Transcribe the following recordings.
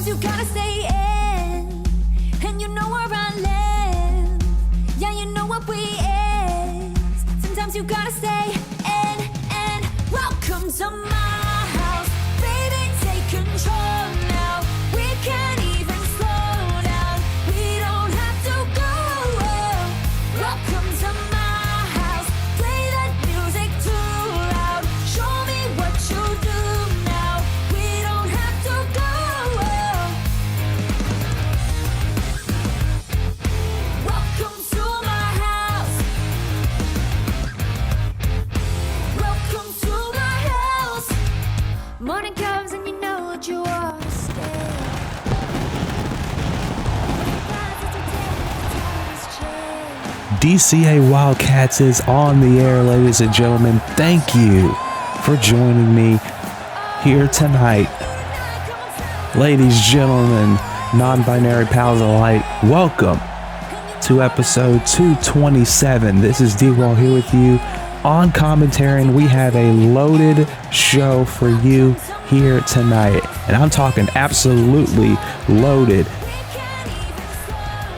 you gotta stay in, and you know where I live. Yeah, you know what we is. Sometimes you gotta stay in, and welcome to my house. Baby, take control now. We can't even slow down. We don't have to go. Welcome to my house. Play that music too loud. Show me what you do now. We don't have to go. Welcome to my house. Welcome to my house. Morning comes and you know what you are. DCA Wildcats is on the air, ladies and gentlemen. Thank you for joining me here tonight. Ladies, gentlemen, non-binary pals alike, welcome to episode 227. This is D-Wall here with you on commentary, and we have a loaded show for you here tonight. And I'm talking absolutely loaded.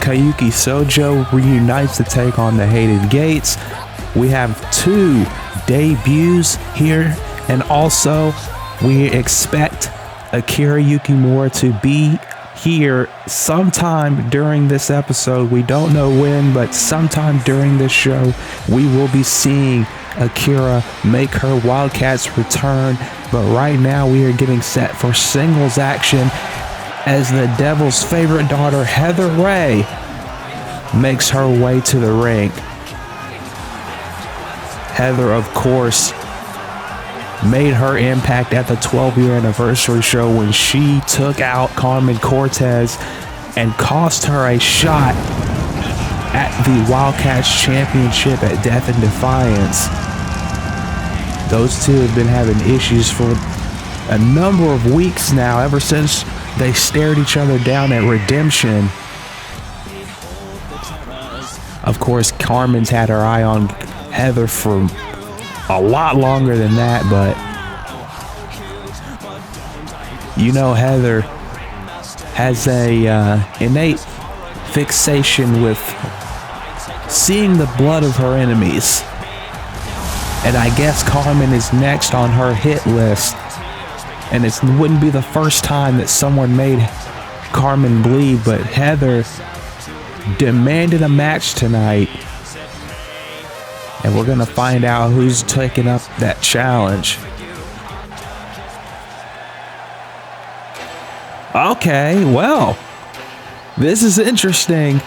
Kyouki Shoujo reunites to take on the Hated Gates. We have 2 debuts here, and also we expect Akira Yukimura to be here sometime during this episode. We don't know when, but sometime during this show we will be seeing Akira make her Wildcats return. But right now we are getting set for singles action as the Devil's favorite daughter, Heather Ray, makes her way to the ring. Heather, of course, made her impact at the 12-year anniversary show when she took out Carmen Cortez and cost her a shot at the Wildcats championship at Death and Defiance. Those two have been having issues for a number of weeks now, ever since they stared each other down at Redemption. Of course, Carmen's had her eye on Heather for a lot longer than that, but you know Heather has a innate fixation with seeing the blood of her enemies. And I guess Carmen is next on her hit list. And it wouldn't be the first time that someone made Carmen bleed, but Heather demanded a match tonight. And we're going to find out who's taking up that challenge. Okay, well, this is interesting.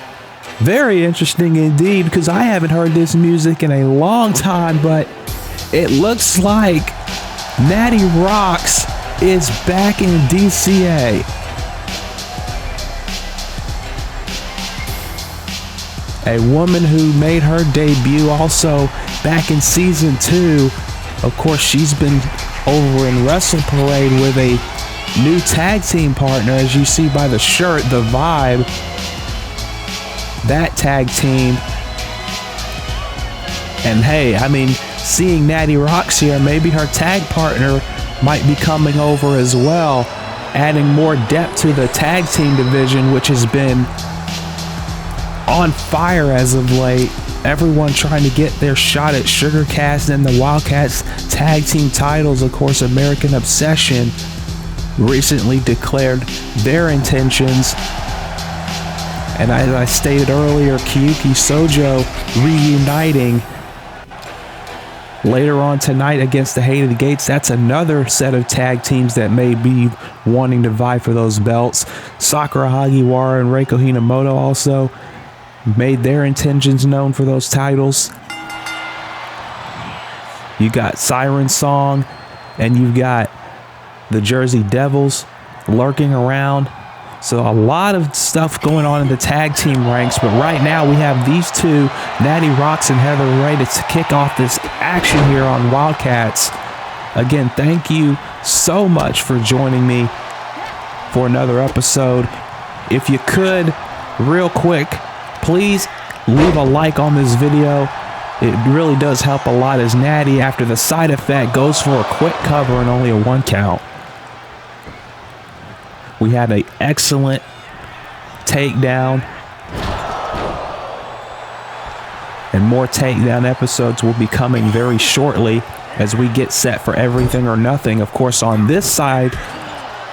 Very interesting indeed, because I haven't heard this music in a long time, but it looks like Natty Rocks is back in DCA. A woman who made her debut also back in season 2. Of course, she's been over in Wrestle Parade with a new tag team partner, as you see by the shirt, the Vibe. That tag team. And hey, I mean, seeing Natty Rocks here, maybe her tag partner might be coming over as well, adding more depth to the tag team division, which has been on fire as of late. Everyone trying to get their shot at Sugarcast and the Wildcats tag team titles. Of course, American Obsession recently declared their intentions. And as I stated earlier, Kyouki Shoujo reuniting later on tonight against the Hated Gates. That's another set of tag teams that may be wanting to vie for those belts. Sakura Hagiwara and Reiko Hinamoto also made their intentions known for those titles. You got Siren Song and you've got the Jersey Devils lurking around. So a lot of stuff going on in the tag team ranks, but right now we have these two, Natty Rocks and Heather Ray, to kick off this action here on Wildcats. Again, thank you so much for joining me for another episode. If you could, real quick, please leave a like on this video. It really does help a lot, as Natty, after the side effect, goes for a quick cover and only a 1 count. We had an excellent takedown. And more takedown episodes will be coming very shortly as we get set for Everything or Nothing. Of course, on this side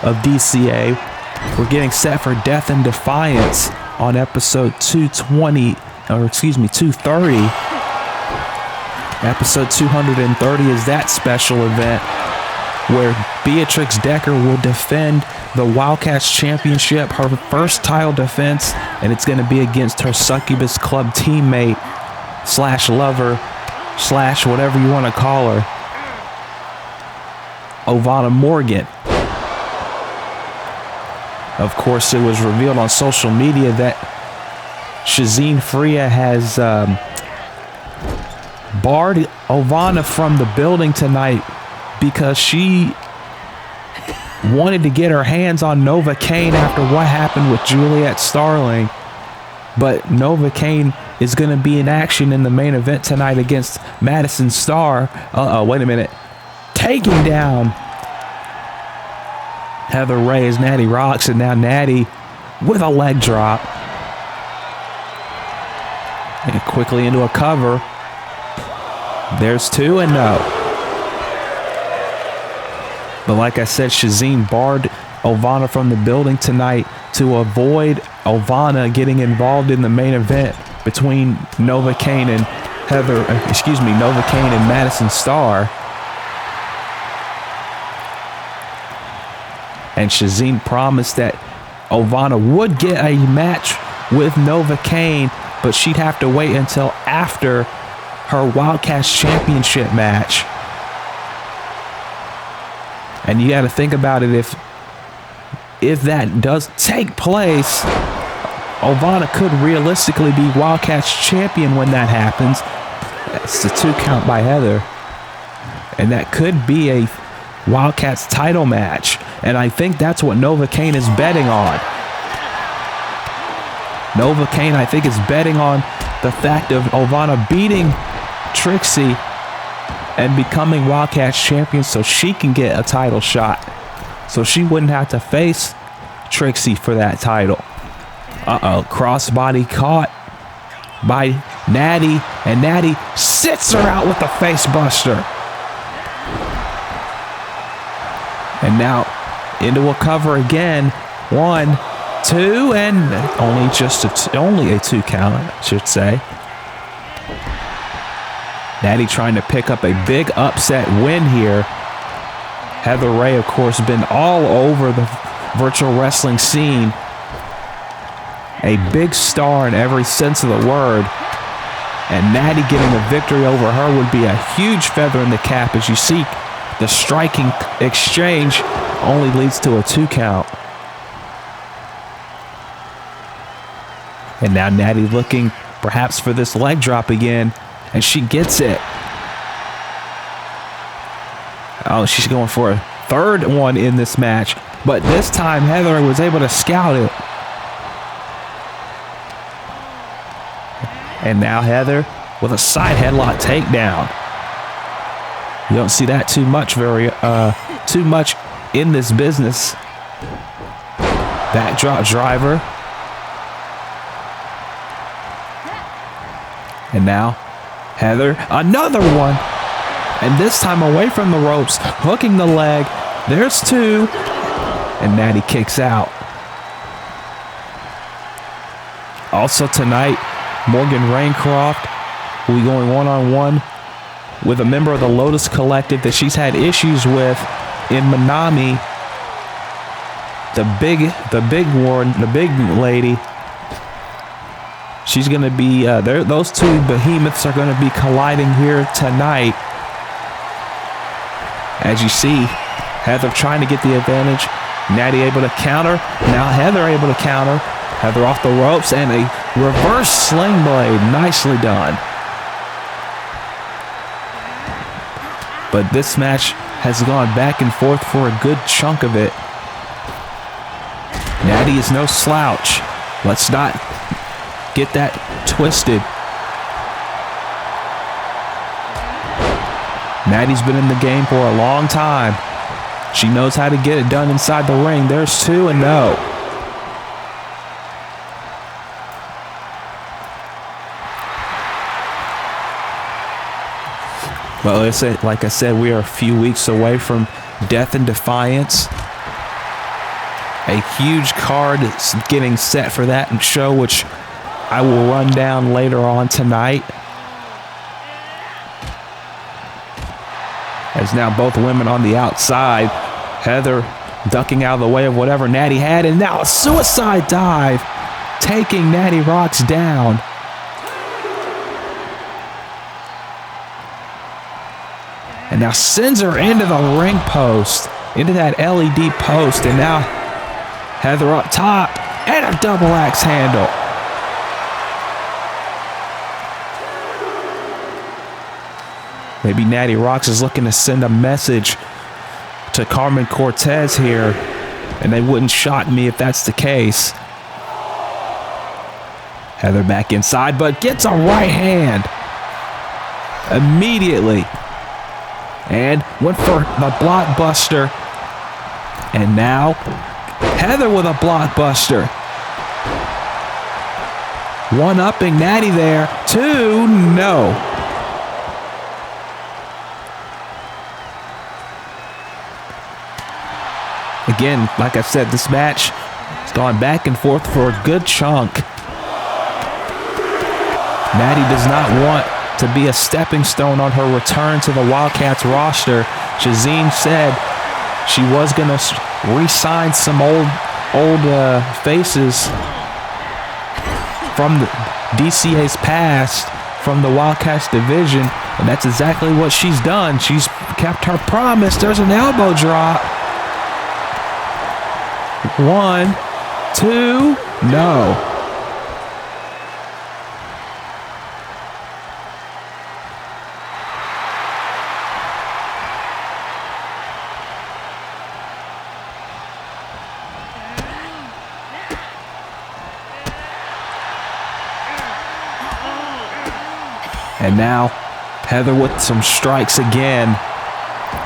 of DCA, we're getting set for Death and Defiance on episode 230. Episode 230 is that special event where Beatrix Decker will defend the Wildcats Championship, her first title defense, and it's going to be against her Succubus Club teammate / lover / whatever you want to call her, Ovana Morgan. Of course, it was revealed on social media that Shazine Freya has barred Ovana from the building tonight because she wanted to get her hands on Nova Cain after what happened with Juliet Starling. But Nova Cain is going to be in action in the main event tonight against Madison Starr. Wait a minute. Taking down Heather Ray as Natty rocks, and now Natty with a leg drop. And quickly into a cover. There's 2 and no. But like I said, Shazine barred Ovana from the building tonight to avoid Ovana getting involved in the main event between Nova Cain and Nova Cain and Madison Starr. And Shazine promised that Ovana would get a match with Nova Cain, but she'd have to wait until after her Wildcats Championship match. And you got to think about it, if that does take place, Ovana could realistically be Wildcats champion when that happens. That's the 2 count by Heather. And that could be a Wildcats title match. And I think that's what Nova Cain is betting on. Nova Cain, I think, is betting on the fact of Ovana beating Trixie and becoming Wildcats champion so she can get a title shot. So she wouldn't have to face Trixie for that title. Crossbody caught by Natty, and Natty sits her out with the face buster. And now into a cover again. 1, 2, and only a 2 count, I should say. Natty trying to pick up a big upset win here. Heather Ray, of course, been all over the virtual wrestling scene. A big star in every sense of the word. And Natty getting a victory over her would be a huge feather in the cap. As you see, the striking exchange only leads to a 2 count. And now Natty looking perhaps for this leg drop again. And she gets it. Oh, she's going for a 3rd one in this match. But this time, Heather was able to scout it. And now Heather with a side headlock takedown. You don't see that too much in this business. Backdrop driver. And now Heather, another one. And this time away from the ropes, hooking the leg. There's 2. And Natty kicks out. Also tonight, Morgan Reincroft will be going one-on-one with a member of the Lotus Collective that she's had issues with in Manami. The big lady. She's going to be, those 2 behemoths are going to be colliding here tonight. As you see, Heather trying to get the advantage. Natty able to counter. Now Heather able to counter. Heather off the ropes and a reverse sling blade. Nicely done. But this match has gone back and forth for a good chunk of it. Natty is no slouch. Let's not get that twisted. Natty's been in the game for a long time. She knows how to get it done inside the ring. There's two and no. Well, like I said, we are a few weeks away from Death and Defiance. A huge card is getting set for that show, which I will run down later on tonight. As now both women on the outside. Heather ducking out of the way of whatever Natty had, and now a suicide dive, taking Natty Rocks down. And now sends her into the ring post, into that LED post, and now Heather up top, and a double axe handle. Maybe Natty Rocks is looking to send a message to Carmen Cortez here, and they wouldn't shock me if that's the case. Heather back inside, but gets a right hand immediately. And went for the blockbuster. And now Heather with a blockbuster. One-upping Natty there. Two, no. Again, like I said, this match has gone back and forth for a good chunk. Natty does not want to be a stepping stone on her return to the Wildcats roster. Shazine said she was going to re-sign some old faces from the DCA's past, from the Wildcats division, and that's exactly what she's done. She's kept her promise. There's an elbow drop. One, two, no. And now Heather with some strikes again,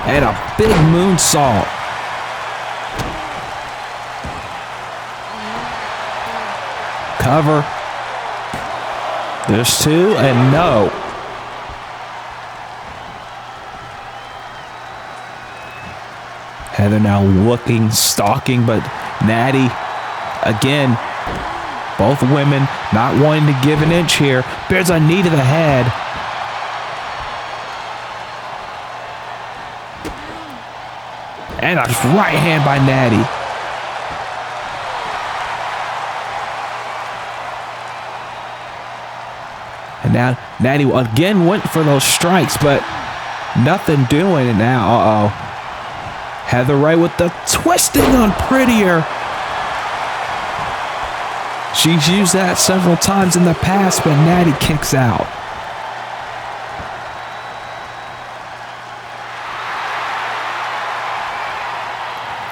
and a big moonsault. Cover. There's two and no. Heather now looking, stalking, but Natty again. Both women not wanting to give an inch here. Bears a knee to the head. And a right hand by Natty. And now Natty again went for those strikes, but nothing doing it now. Heather right with the twisting on Prettier. She's used that several times in the past, but Natty kicks out.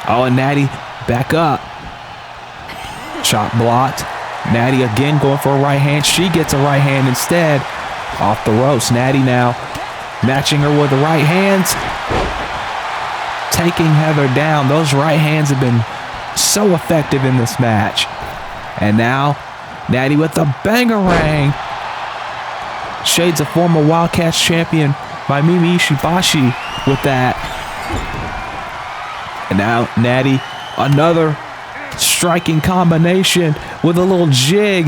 Oh, and Natty back up. Chop blocked. Natty again going for a right hand. She gets a right hand instead. Off the ropes. Natty now matching her with the right hands. Taking Heather down. Those right hands have been so effective in this match. And now Natty with the bangarang. Shades of former Wildcats champion Mimi Ishibashi with that. And now Natty, another striking combination with a little jive.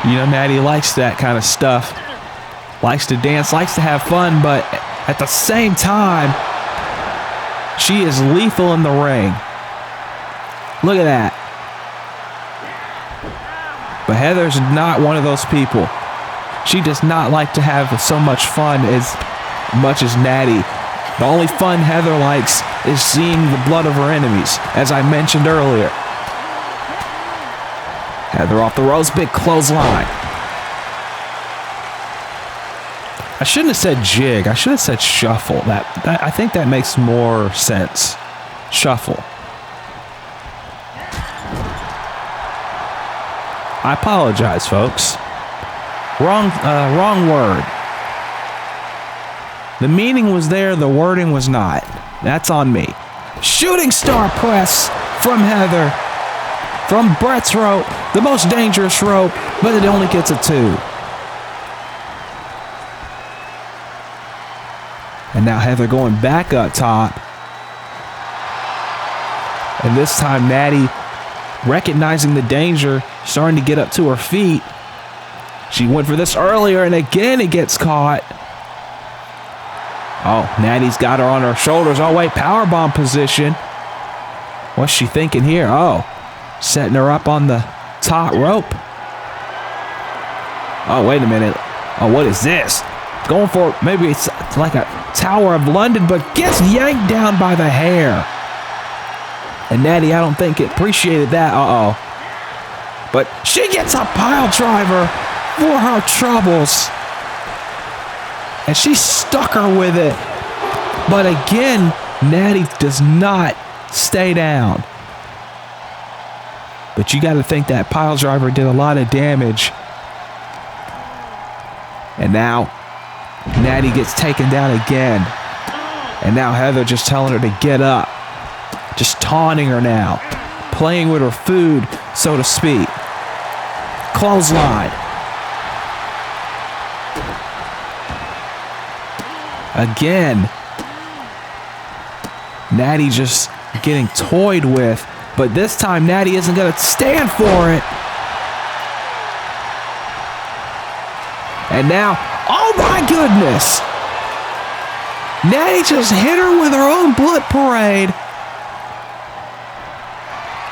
You know, Natty likes that kind of stuff. Likes to dance, likes to have fun, but at the same time, she is lethal in the ring. Look at that. But Heather's not one of those people. She does not like to have so much fun as much as Natty. The only fun Heather likes is seeing the blood of her enemies, as I mentioned earlier. Heather off the ropes, big clothesline. I shouldn't have said jig. I should have said shuffle. I think that makes more sense. Shuffle. I apologize, folks. Wrong word. The meaning was there, the wording was not. That's on me. Shooting star press from Heather. From Brett's rope, the most dangerous rope, but it only gets a 2. And now Heather going back up top. And this time Natty, recognizing the danger, starting to get up to her feet. She went for this earlier, and again it gets caught. Oh, Natty's got her on her shoulders. Oh, wait, powerbomb position. What's she thinking here? Oh, setting her up on the top rope. Oh, wait a minute. Oh, what is this? Going for, maybe it's like a Tower of London, but gets yanked down by the hair. And Natty, I don't think appreciated that. Uh-oh. But she gets a pile driver for her troubles. And she stuck her with it. But again, Natty does not stay down. But you got to think that pile driver did a lot of damage. And now, Natty gets taken down again. And now Heather just telling her to get up. Just taunting her now. Playing with her food, so to speak. Clothesline. Again. Natty just getting toyed with. But this time, Natty isn't going to stand for it. And now, oh my goodness. Natty just hit her with her own blood parade.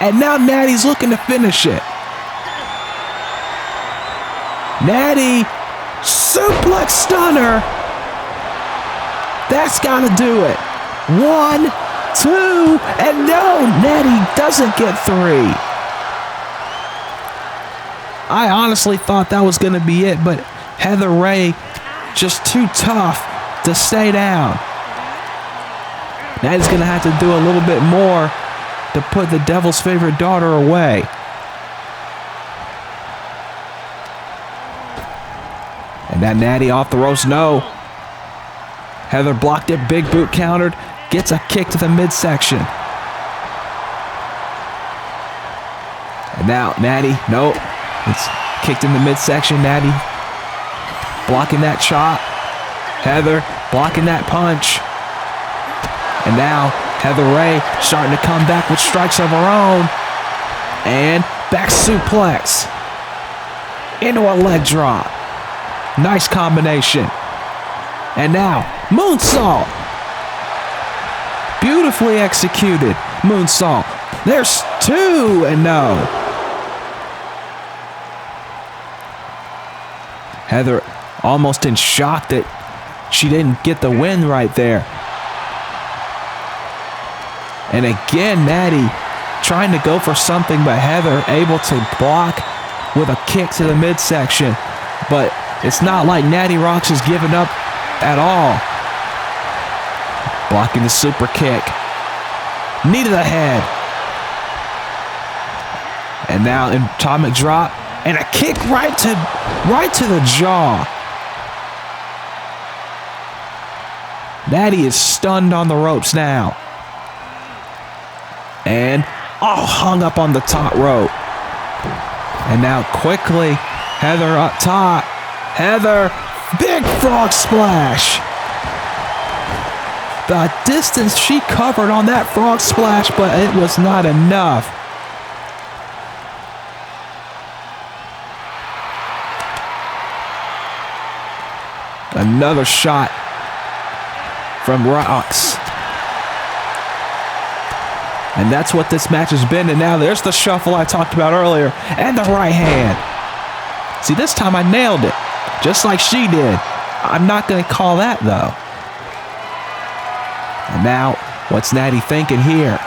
And now Natty's looking to finish it. Natty, suplex stunner. That's got to do it. 1, 2, and no, Natty doesn't get 3. I honestly thought that was going to be it, but Heather Ray just too tough to stay down. Natty's going to have to do a little bit more to put the devil's favorite daughter away. And that Natty off the ropes, no. Heather blocked it, big boot countered, gets a kick to the midsection. And now Natty, nope. It's kicked in the midsection, Natty blocking that chop. Heather blocking that punch. And now Heather Ray starting to come back with strikes of her own. And back suplex. Into a leg drop. Nice combination. And now, moonsault. Beautifully executed moonsault. There's 2 and no. Heather almost in shock that she didn't get the win right there. And again, Natty trying to go for something, but Heather able to block with a kick to the midsection. But it's not like Natty Rocks is giving up at all. Blocking the super kick. Knee to the head. And now an atomic drop. And a kick right to the jaw. Natty is stunned on the ropes now. And hung up on the top rope. And now quickly, Heather up top. Heather, big frog splash. The distance she covered on that frog splash, but it was not enough. Another shot from Rocks. And that's what this match has been. And now there's the shuffle I talked about earlier. And the right hand. See, this time I nailed it. Just like she did. I'm not going to call that, though. And now, what's Natty thinking here?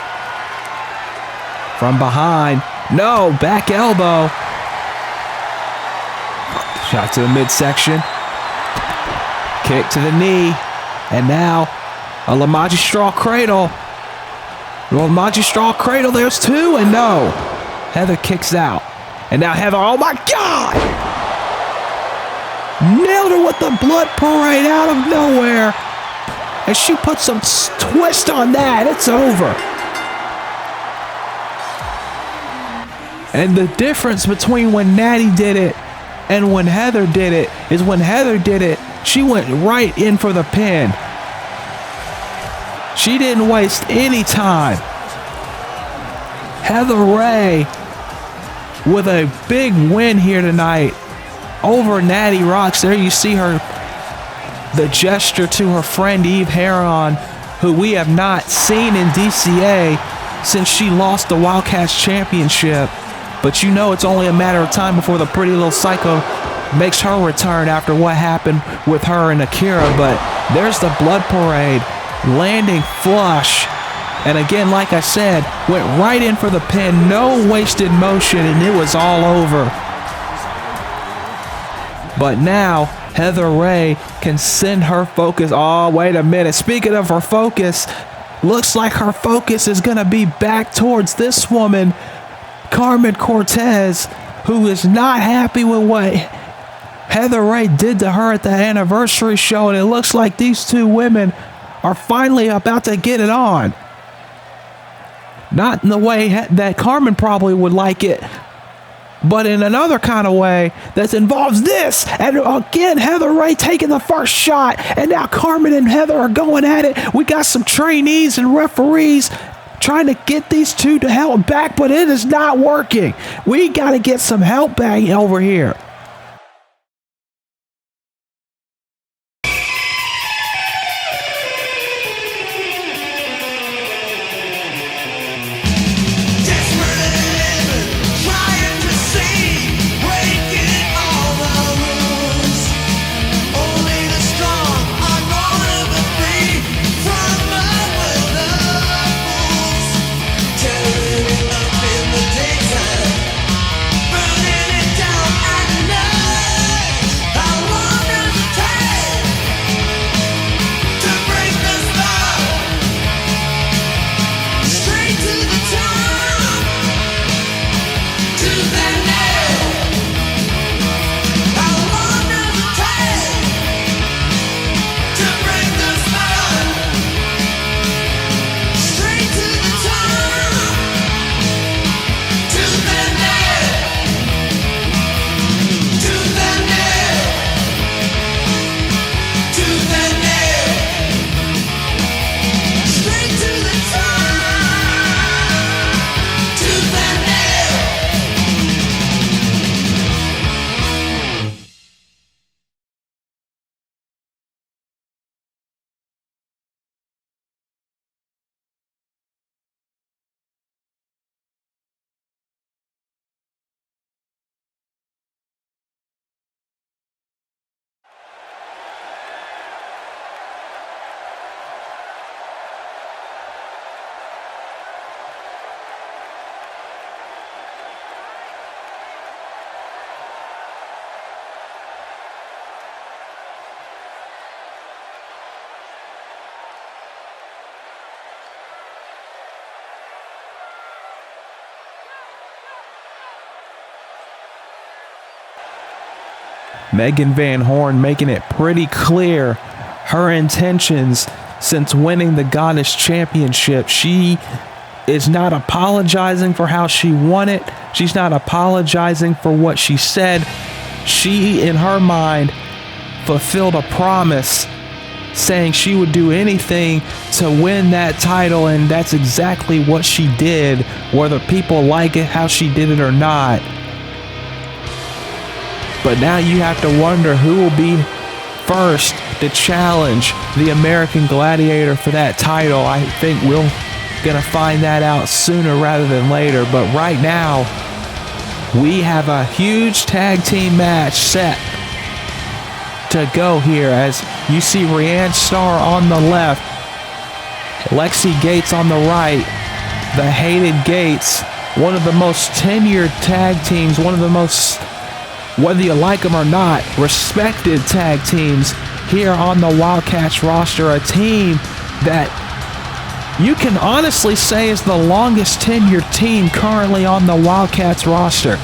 From behind. No, back elbow. Shot to the midsection. Kick to the knee. And now, a La Magistral cradle. La Magistral cradle, there's 2, and no. Heather kicks out. And now Heather, oh my God! Nailed her with the blood parade out of nowhere. and she puts some twist on that. It's over. And the difference between when Natty did it and when Heather did it is when Heather did it, she went right in for the pin. She didn't waste any time. Heather Ray with a big win here tonight over Natty Rocks. There you see her, the gesture to her friend Eve Heron, who we have not seen in DCA since she lost the Wildcats championship. But you know it's only a matter of time before the pretty little psycho makes her return after what happened with her and Akira. But there's the blood parade landing flush. And again, like I said, went right in for the pin. No wasted motion, and it was all over. But now Heather Ray can send her focus. Oh, wait a minute. Speaking of her focus, looks like her focus is going to be back towards this woman, Carmen Cortez, who is not happy with what Heather Ray did to her at the anniversary show. And it looks like these two women are finally about to get it on. Not in the way that Carmen probably would like it, but in another kind of way that involves this. And again, Heather Ray taking the first shot, and now Carmen and Heather are going at it. We got some trainees and referees trying to get these two to help back, but it is not working. We got to get some help back over here. Megan Van Horn making it pretty clear her intentions since winning the Goddess Championship. She is not apologizing for how she won it. She's not apologizing for what she said. She, in her mind, fulfilled a promise saying she would do anything to win that title, and that's exactly what she did, whether people like it, how she did it or not. But now you have to wonder who will be first to challenge the American Gladiator for that title. I think we're gonna find that out sooner rather than later. But right now, we have a huge tag team match set to go here as you see Rhiannon Starr on the left, Lexi Gates on the right, the Hated Gates, one of the most tenured tag teams, one of the most, whether you like them or not, respected tag teams here on the Wildcats roster. A team that you can honestly say is the longest tenured team currently on the Wildcats roster.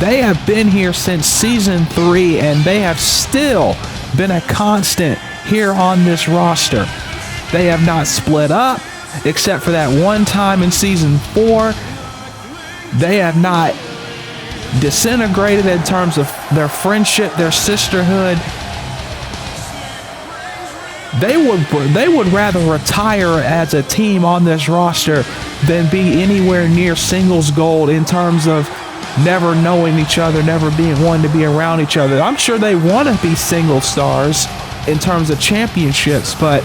They have been here since season 3, and they have still been a constant here on this roster. They have not split up, except for that one time in season 4. They have not disintegrated in terms of their friendship, their sisterhood. They would rather retire as a team on this roster than be anywhere near singles gold in terms of never knowing each other, never being one to be around each other. I'm sure they want to be single stars in terms of championships, but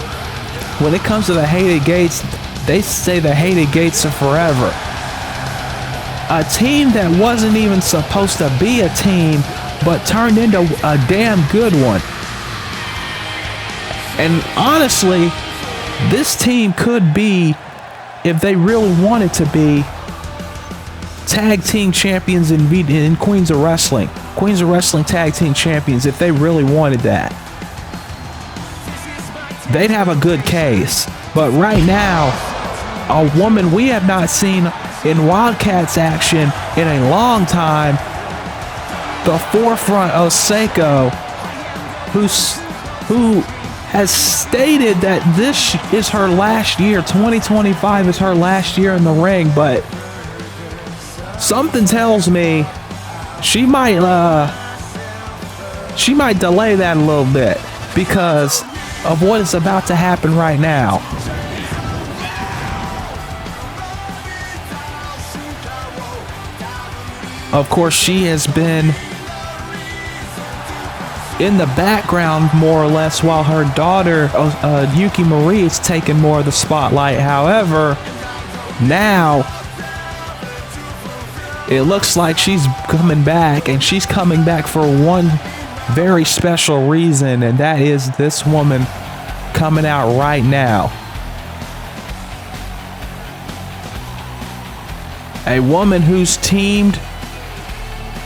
when it comes to the Hated Gates, they say the Hated Gates are forever. A team that wasn't even supposed to be a team, but turned into a damn good one. And honestly, this team could be, if they really wanted to be, tag team champions in Queens of Wrestling. Queens of Wrestling tag team champions, if they really wanted that. They'd have a good case. But right now, a woman we have not seen in Wildcats action in a long time, the forefront of Seiko, who has stated that this is her last year. 2025 is her last year in the ring, but something tells me she might delay that a little bit because of what is about to happen right now. Of course, she has been in the background more or less while her daughter Yukimura is taking more of the spotlight. However, now it looks like she's coming back, and she's coming back for one very special reason, and that is this woman coming out right now. A woman who's teamed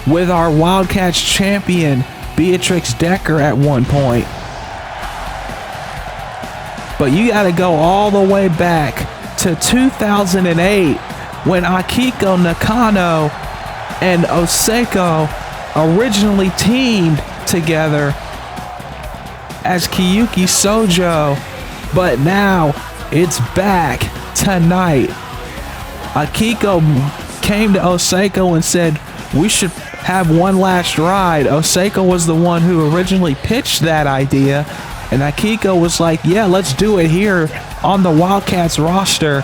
with our Wildcats champion Beatrix Decker at one point. But you gotta go all the way back to 2008 when Akiko Nakano and Oseko originally teamed together as Kyouki Shoujo, but now it's back tonight. Akiko came to Oseko and said, we should have one last ride. Oseko was the one who originally pitched that idea, and Akiko was like, yeah, let's do it here on the Wildcats roster.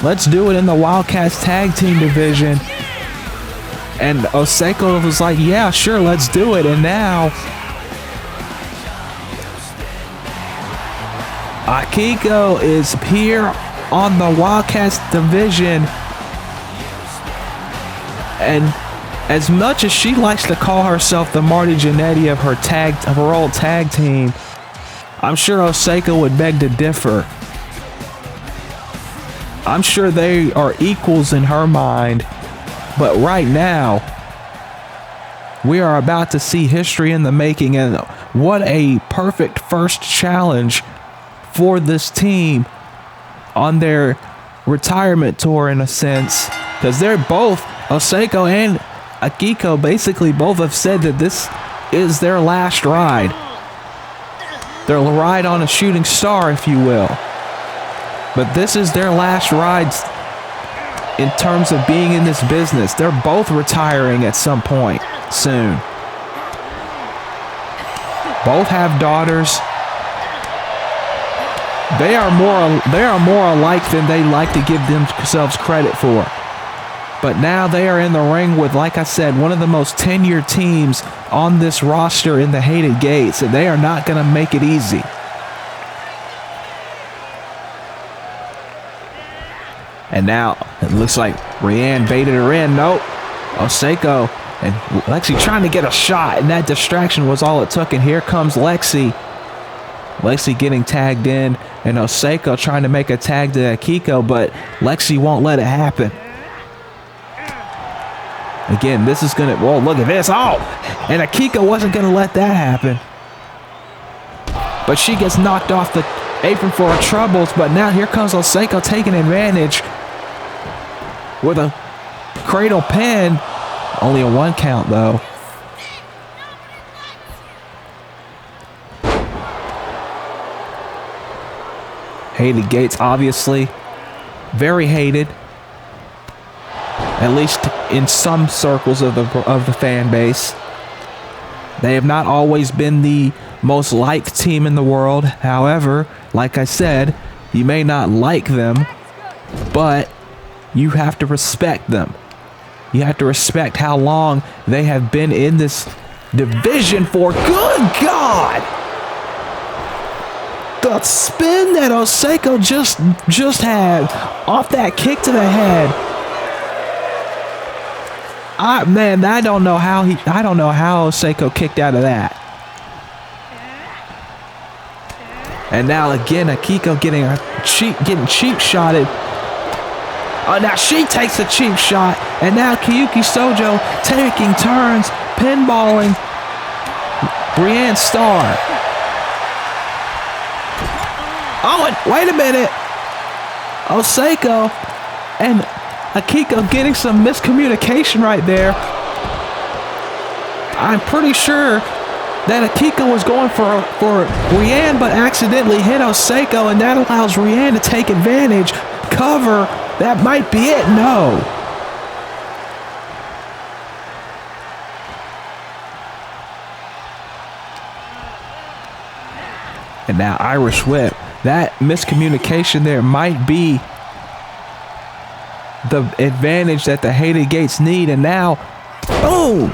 Let's do it in the Wildcats tag team division. And Oseko was like, yeah, sure, let's do it. And now Akiko is here on the Wildcats division. And as much as she likes to call herself the Marty Jannetty of her old tag team, I'm sure Oseko would beg to differ. I'm sure they are equals in her mind, but right now, we are about to see history in the making, and what a perfect first challenge for this team on their retirement tour in a sense, because they're both, Oseko and Akiko basically both have said that this is their last ride. Their ride on a shooting star, if you will. But this is their last ride in terms of being in this business. They're both retiring at some point soon. Both have daughters. They are more alike than they like to give themselves credit for. But now they are in the ring with, like I said, one of the most tenured teams on this roster in the Hated Gates, and they are not going to make it easy. And now it looks like Rianne baited her in. Nope. Oseko and Lexi trying to get a shot, and that distraction was all it took. And here comes Lexi. Lexi getting tagged in, and Oseko trying to make a tag to Akiko, but Lexi won't let it happen. Again, this is going to... Whoa, look at this. Oh! And Akiko wasn't going to let that happen. But she gets knocked off the apron for her troubles, but now here comes Oseko taking advantage with a cradle pin. Only a 1 count, though. Hated Gates, obviously, very hated, at least in some circles of the fan base. They have not always been the most liked team in the world. However, like I said, you may not like them, but you have to respect them. You have to respect how long they have been in this division for. Good God! The spin that Oseko just had off that kick to the head. Man, I don't know how Oseko kicked out of that. And now again, Akiko getting cheap shotted. Oh, now she takes a cheap shot, and now Kyouki Shoujo taking turns, pinballing Brienne Star. Oh, and wait a minute. Oseko and Akiko getting some miscommunication right there. I'm pretty sure that Akiko was going for Brienne, but accidentally hit Oseko, and that allows Brienne to take advantage. Cover. That might be it. No. And now Irish whip. That miscommunication there might be the advantage that the Hated Gates need. And now, boom!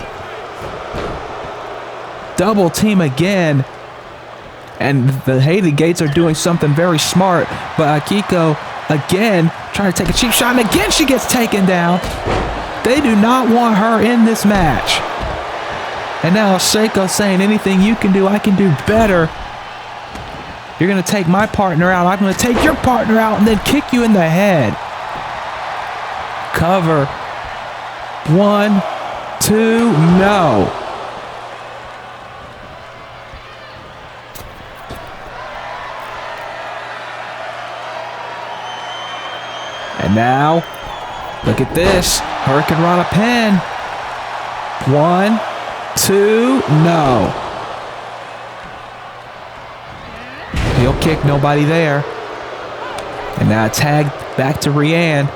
Double team again. And the Hated Gates are doing something very smart. But Akiko, again, trying to take a cheap shot. And again, she gets taken down. They do not want her in this match. And now Oseko saying, anything you can do, I can do better. You're going to take my partner out. I'm going to take your partner out and then kick you in the head. Cover. 1, 2, no. And now, look at this. Hurricane Rana pin. 1, 2, no. Heel kick, nobody there. And now tag back to Rianne.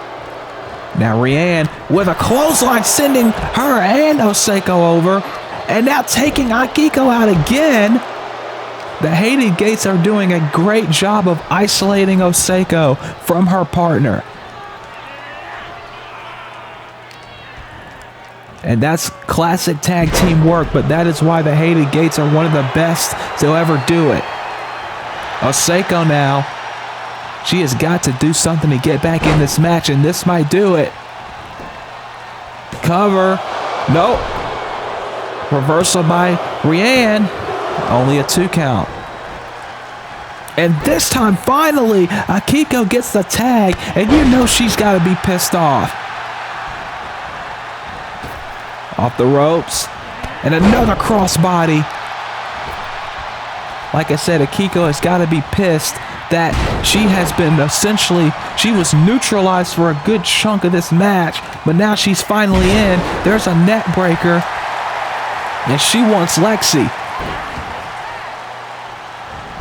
Now Rianne with a clothesline sending her and Oseko over. And now taking Akiko out again. The Hated Gates are doing a great job of isolating Oseko from her partner. And that's classic tag team work, but that is why the Hated Gates are one of the best to ever do it. Oseko now, she has got to do something to get back in this match, and this might do it. Cover. Nope. Reversal by Rianne. Only a 2 count. And this time, finally, Akiko gets the tag, and you know she's got to be pissed off. Off the ropes. And another crossbody. Like I said, Akiko has got to be pissed that she has been she was neutralized for a good chunk of this match, but now she's finally in. There's a net breaker, and she wants Lexi.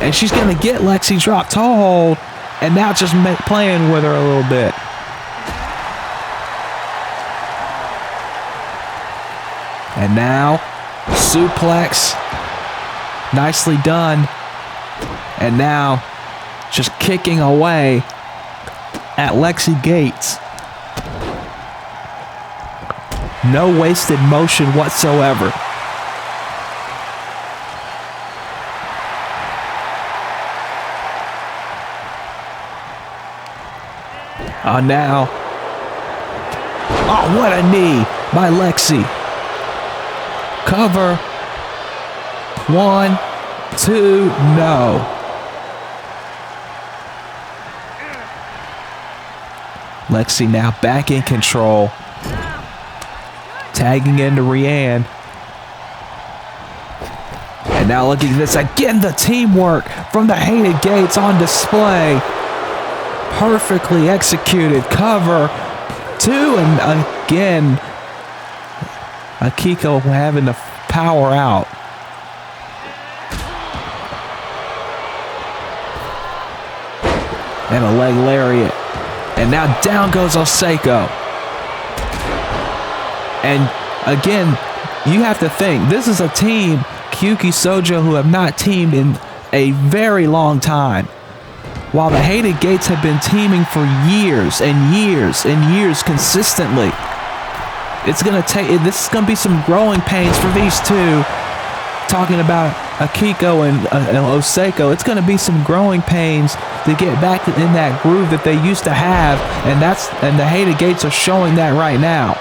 And she's going to get Lexi drop toe hold, and now just playing with her a little bit. And now, suplex. Nicely done. And now, just kicking away at Lexi Gates. No wasted motion whatsoever. Now. Oh, what a knee by Lexi. Cover. 1, 2, no. Lexi now back in control. Tagging into Rianne. And now look at this again, the teamwork from the Hated Gates on display. Perfectly executed. Cover. 2, and again, Akiko having to power out. and a leg lariat. And now down goes Oseko. And again, you have to think, this is a team, Kyouki Shoujo, who have not teamed in a very long time. While the Hated Gates have been teaming for years and years and years consistently. It's going to take, this is going to be some growing pains for these two. Talking about Akiko and Oseko, it's going to be some growing pains to get back in that groove that they used to have, and the Hated Gates are showing that right now.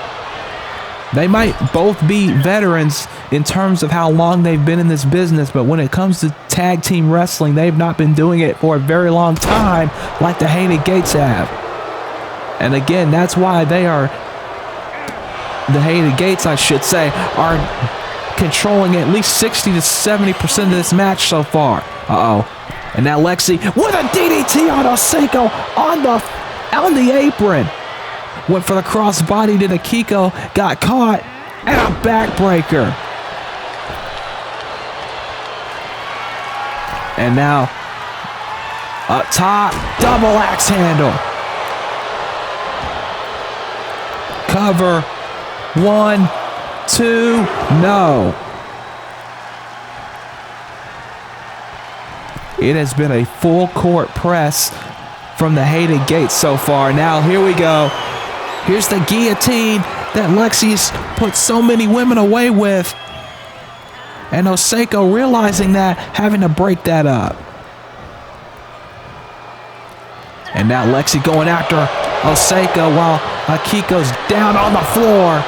They might both be veterans in terms of how long they've been in this business, but when it comes to tag team wrestling, they've not been doing it for a very long time like the Hated Gates have. And again, that's why they are, the Hated Gates, I should say, are controlling at least 60 to 70% of this match so far. And now Lexi with a DDT on Oseko on the apron. Went for the crossbody to Akiko, got caught, and a backbreaker. And now up top, double axe handle. Cover, 1, 2, no. It has been a full court press from the Hated Gates so far. Now here we go. Here's the guillotine that Lexi's put so many women away with. And Oseko realizing that, having to break that up. And now Lexi going after Oseko while Akiko's down on the floor.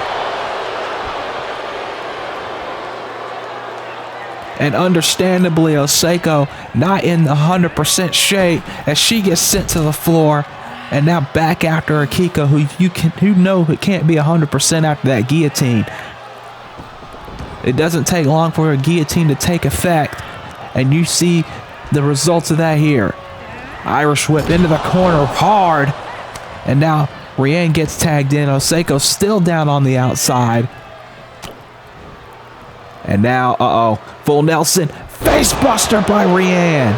And understandably, Oseko not in the 100% shape as she gets sent to the floor. And now back after Akiko, who know it can't be 100% after that guillotine. It doesn't take long for a guillotine to take effect, and you see the results of that here. Irish whip into the corner hard, and now Rianne gets tagged in. Oseko still down on the outside. And now, full Nelson, face buster by Rianne.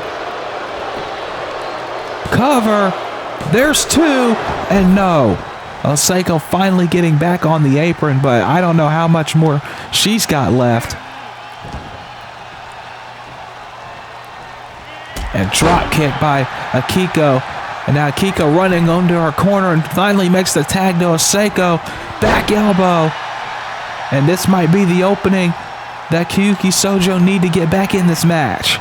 Cover, there's 2, and no. Oseko finally getting back on the apron, but I don't know how much more she's got left. And drop kick by Akiko. And now Akiko running onto her corner and finally makes the tag to Oseko. Back elbow. And this might be the opening that Kyouki Shoujo need to get back in this match.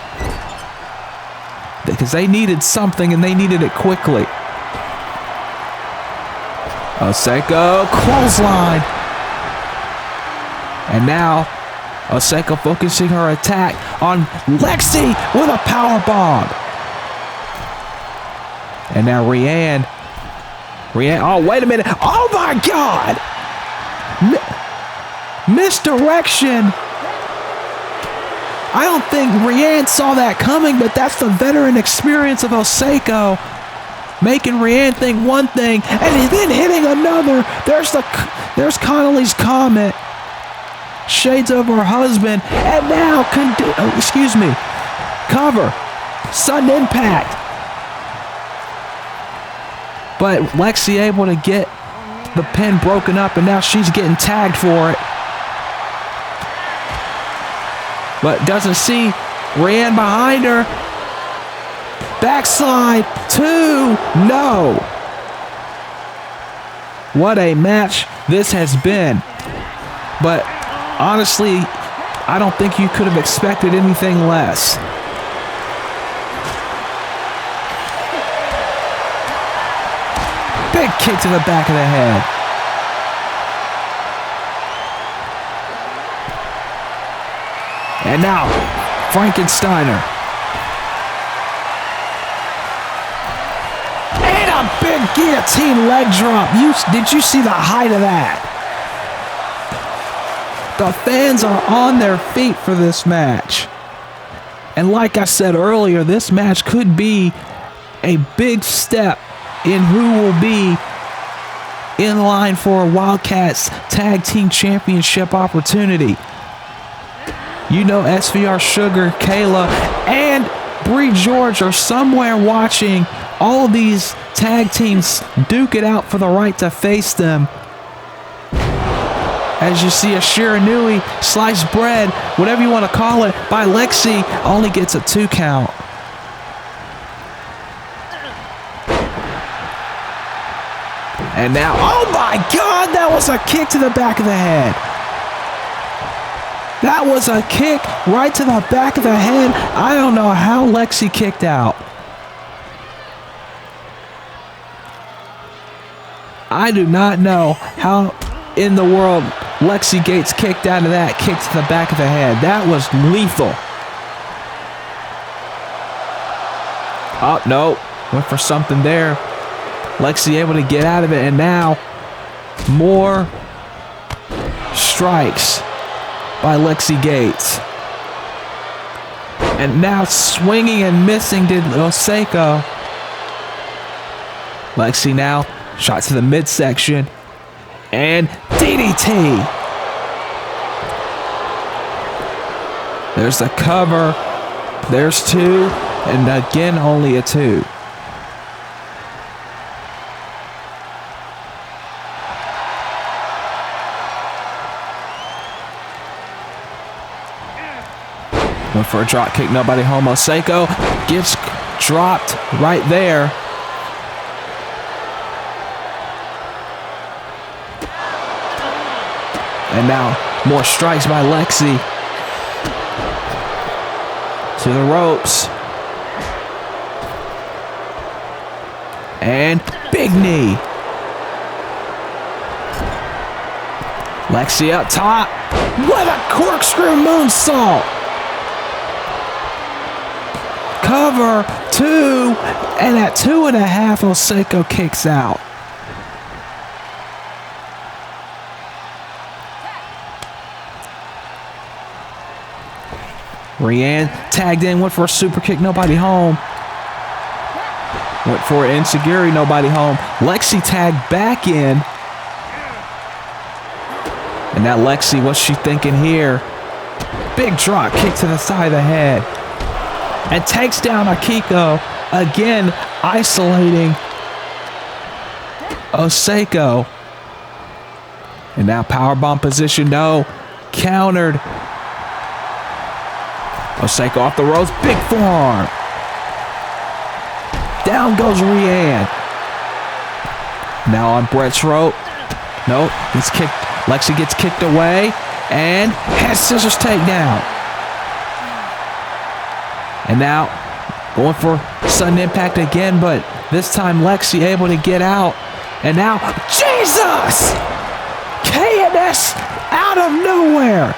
Because they needed something and they needed it quickly. Oseko, clothesline. And now Oseko focusing her attack on Lexi with a power bomb. And now Rianne, oh wait a minute, oh my God! Misdirection. I don't think Rianne saw that coming, but that's the veteran experience of Oseko. Making Rianne think one thing and then hitting another. There's Connolly's comment. Shades of her husband, and now cover, sudden impact. But Lexi able to get the pin broken up, and now she's getting tagged for it. But doesn't see Rianne behind her. Backslide, 2, no. What a match this has been. But honestly, I don't think you could have expected anything less. Big kick to the back of the head. And now, Frankensteiner. And a big guillotine leg drop. Did you see the height of that? The fans are on their feet for this match. And like I said earlier, this match could be a big step in who will be in line for a Wildcats Tag Team Championship opportunity. You know SVR Sugar, Kayla, and Bree George are somewhere watching all of these tag teams duke it out for the right to face them. As you see, a Shiranui, sliced bread, whatever you want to call it, by Lexi, only gets a 2 count. And now, oh my God, that was a kick to the back of the head. That was a kick right to the back of the head. I don't know how Lexi kicked out. I do not know how in the world Lexi Gates kicked out of that kick to the back of the head. That was lethal. Oh, no. Went for something there. Lexi able to get out of it, and now more strikes by Lexi Gates. And now swinging and missing did Oseko. Lexi now shot to the midsection. And DDT. There's the cover. There's 2. And again, only a 2. Went for a drop kick, nobody home. Oseko gets dropped right there. And now more strikes by Lexi. To the ropes. And big knee. Lexi up top. What a corkscrew moonsault. Cover 2. And at 2.5, Oseko kicks out. Rianne tagged in, went for a super kick, nobody home. Went for an enziguri, nobody home. Lexi tagged back in. And now Lexi, what's she thinking here? Big drop kick to the side of the head. And takes down Akiko. Again, isolating Oseko. And now powerbomb position, no. Countered. Oseko off the ropes, big forearm. Down goes Rianne. Now on Brett's rope. Nope, gets kicked. Lexi gets kicked away. And has scissors takedown. And now going for sudden impact again, but this time Lexi able to get out. And now, Jesus! KNS out of nowhere.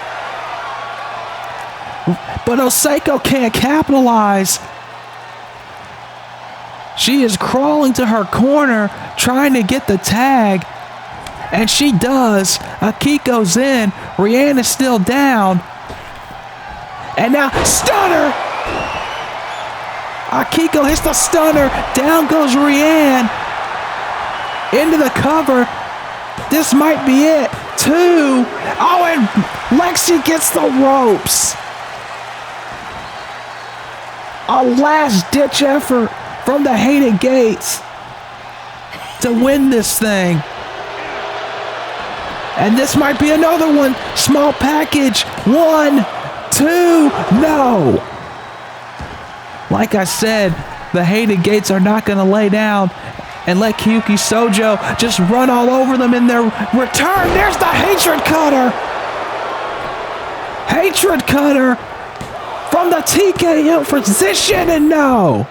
But Oseko can't capitalize. She is crawling to her corner, trying to get the tag. And she does. Akiko's in. Rianne is still down. And now, stunner! Akiko hits the stunner. Down goes Rianne. Into the cover. This might be it. 2. Oh, and Lexi gets the ropes. A last-ditch effort from the Hated Gates to win this thing. And this might be another one. Small package. 1, 2, no. Like I said, the Hated Gates are not going to lay down and let Kyouki Shoujo just run all over them in their return. There's the Hatred Cutter. Hatred Cutter from the TKO position, and no.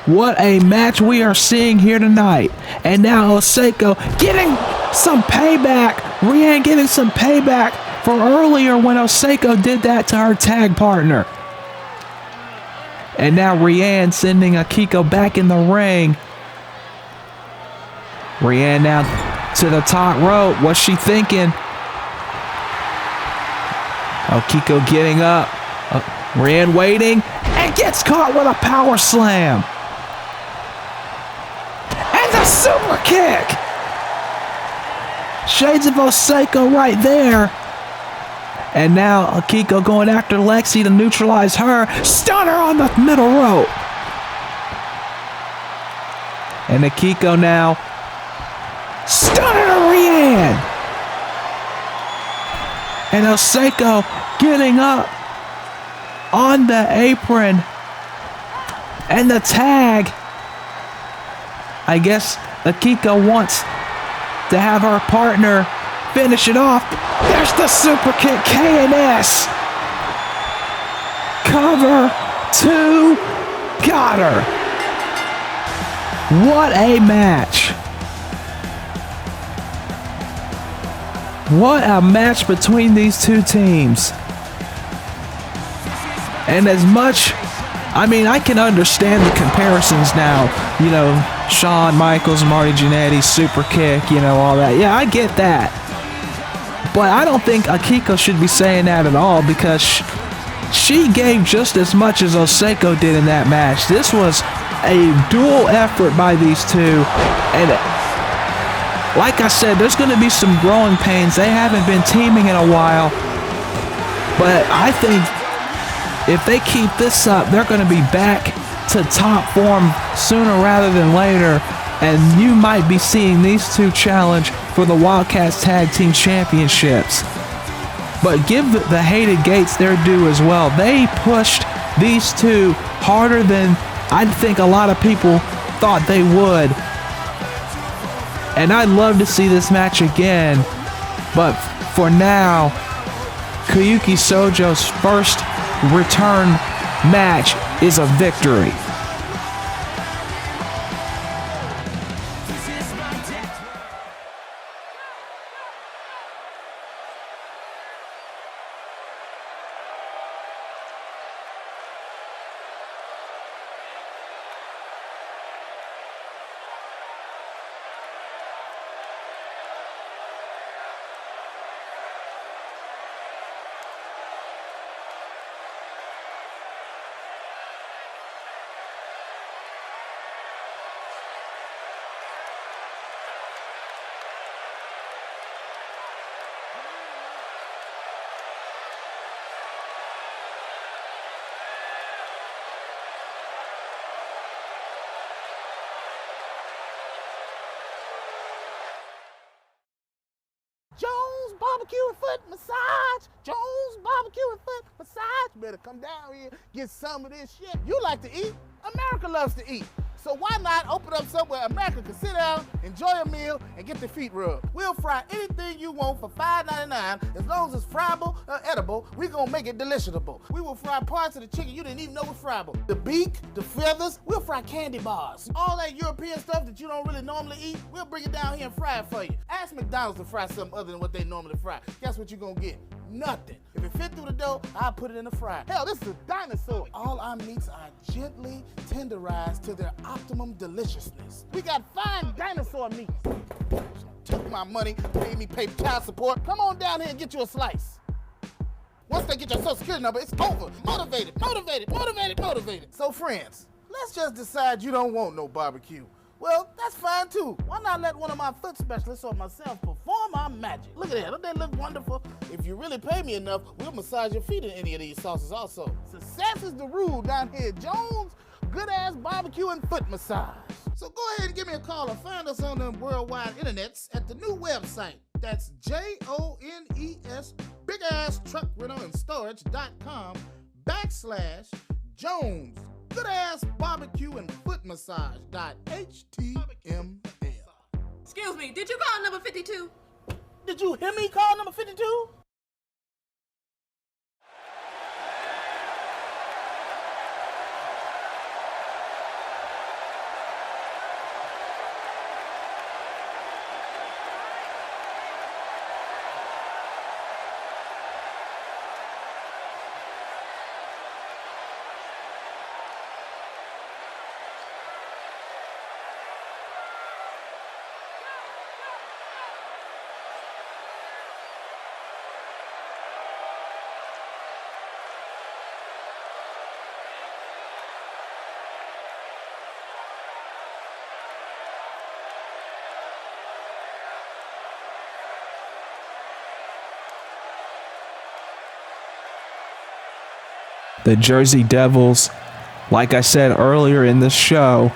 What a match we are seeing here tonight. And now Oseko getting some payback. Rianne getting some payback for earlier when Oseko did that to her tag partner. And now Rianne sending Akiko back in the ring. Rianne now to the top rope. What's she thinking? Akiko getting up. Rianne waiting and gets caught with a power slam. And the super kick. Shades of Oseko right there. And now Akiko going after Lexi to neutralize her. Stunner on the middle rope. And Akiko now. Stunner to Rian. And Oseko getting up on the apron. And the tag. I guess Akiko wants to have her partner finish it off. There's the super kick, K&S. Cover 2. Got her. What a match. What a match between these two teams. And as much, I mean, I can understand the comparisons now. You know, Shawn Michaels, Marty Jannetty, super kick, you know, all that. Yeah, I get that. But I don't think Akiko should be saying that at all, because she gave just as much as Oseko did in that match. This was a dual effort by these two. And like I said, there's going to be some growing pains. They haven't been teaming in a while. But I think if they keep this up, they're going to be back to top form sooner rather than later. And you might be seeing these two challenge for the Wildcats Tag Team Championships. But give the Hated Gates their due as well. They pushed these two harder than I think a lot of people thought they would. And I'd love to see this match again. But for now, Kyouki Shoujo's first return match is a victory. Jones barbecue and foot massage. Jones barbecue and foot massage. You better come down here, get some of this shit. You like to eat. America loves to eat. So why not open up somewhere America can sit down, enjoy a meal, and get their feet rubbed? We'll fry anything you want for $5.99. As long as it's friable or edible, we're gonna make it deliciable. We will fry parts of the chicken you didn't even know was friable. The beak, the feathers, we'll fry candy bars. All that European stuff that you don't really normally eat, we'll bring it down here and fry it for you. Ask McDonald's to fry something other than what they normally fry. Guess what you're gonna get? Nothing. If it fit through the dough, I'll put it in the fryer. Hell, this is a dinosaur. All our meats are gently tenderized to their optimum deliciousness. We got fine dinosaur meats. Took my money, made me pay child support. Come on down here and get you a slice. Once they get your social security number, it's over. Motivated, motivated, motivated, motivated. So friends, let's just decide you don't want no barbecue. Well, that's fine too. Why not let one of my foot specialists or myself perform our magic? Look at that, don't they look wonderful? If you really pay me enough, we'll massage your feet in any of these sauces also. Success is the rule down here at Jones. Good ass barbecue and foot massage. So go ahead and give me a call or find us on the worldwide internets at the new website. That's JONES, big ass truck rental and storage.com/Jones. Good ass barbecue and foot massage.html. Excuse me, did you call number 52? Did you hear me call number 52? the Jersey Devils, like I said earlier in this show,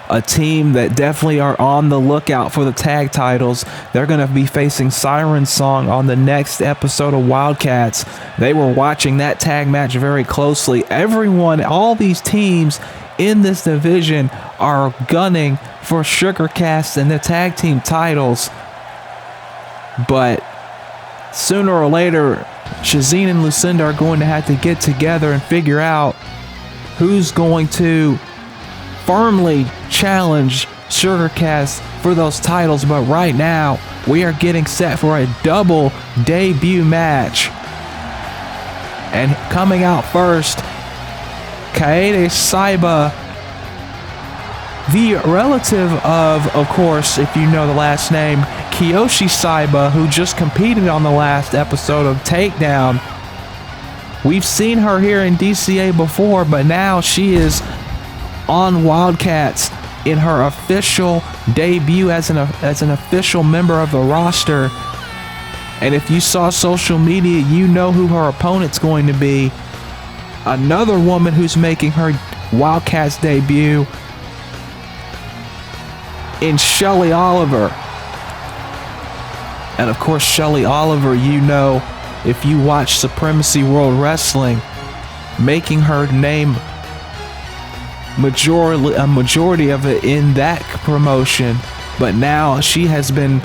a team that definitely are on the lookout for the tag titles. They're going to be facing Siren Song on the next episode of Wildcats. They were watching that tag match very closely. Everyone, all these teams in this division are gunning for Sugarcast and the tag team titles. But sooner or later, Shazine and Lucinda are going to have to get together and figure out who's going to firmly challenge Sugarcast for those titles. But right now, we are getting set for a double debut match. And coming out first, Kaede Saiba, the relative of course, if you know the last name, Kyouki Saiba, who just competed on the last episode of Takedown. We've seen her here in DCA before, but now she is on Wildcats in her official debut as an official member of the roster. And if you saw social media, you know who her opponent's going to be. Another woman who's making her Wildcats debut in Shelley Oliver. And of course, Shelley Oliver, you know, if you watch Supremacy World Wrestling, making her name a majority of it in that promotion. But now she has been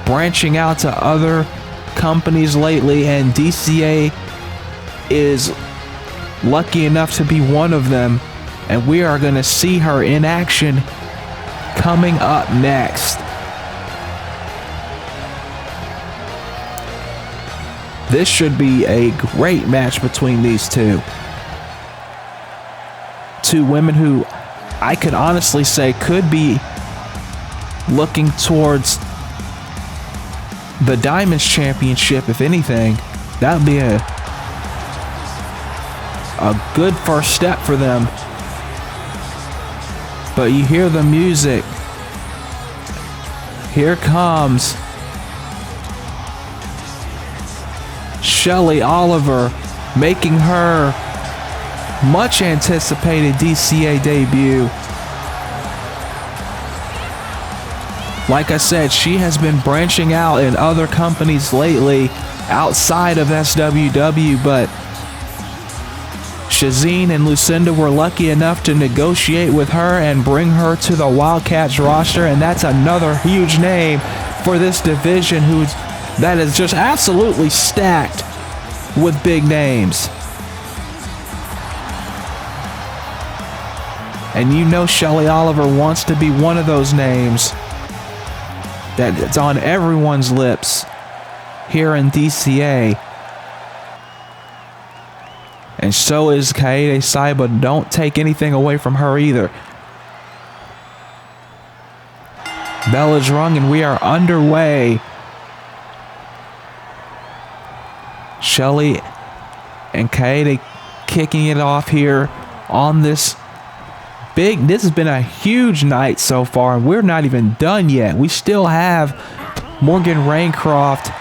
branching out to other companies lately, and DCA is lucky enough to be one of them, and we are going to see her in action coming up next. This should be a great match between these two. Two women who I could honestly say could be looking towards the Diamonds Championship, if anything. That would be a good first step for them. But you hear the music. Here comes Shelley Oliver making her much anticipated DCA debut. Like I said, she has been branching out in other companies lately outside of SWW, but Shazine and Lucinda were lucky enough to negotiate with her and bring her to the Wildcats roster, and that's another huge name for this division that is just absolutely stacked with big names. And you know Shelley Oliver wants to be one of those names that's on everyone's lips here in DCA. And so is Kaede Saiba. Don't take anything away from her either. Bell is rung and we are underway. Shelley and Kaede kicking it off here on this has been a huge night so far, and we're not even done yet. We still have Morgan Reincroft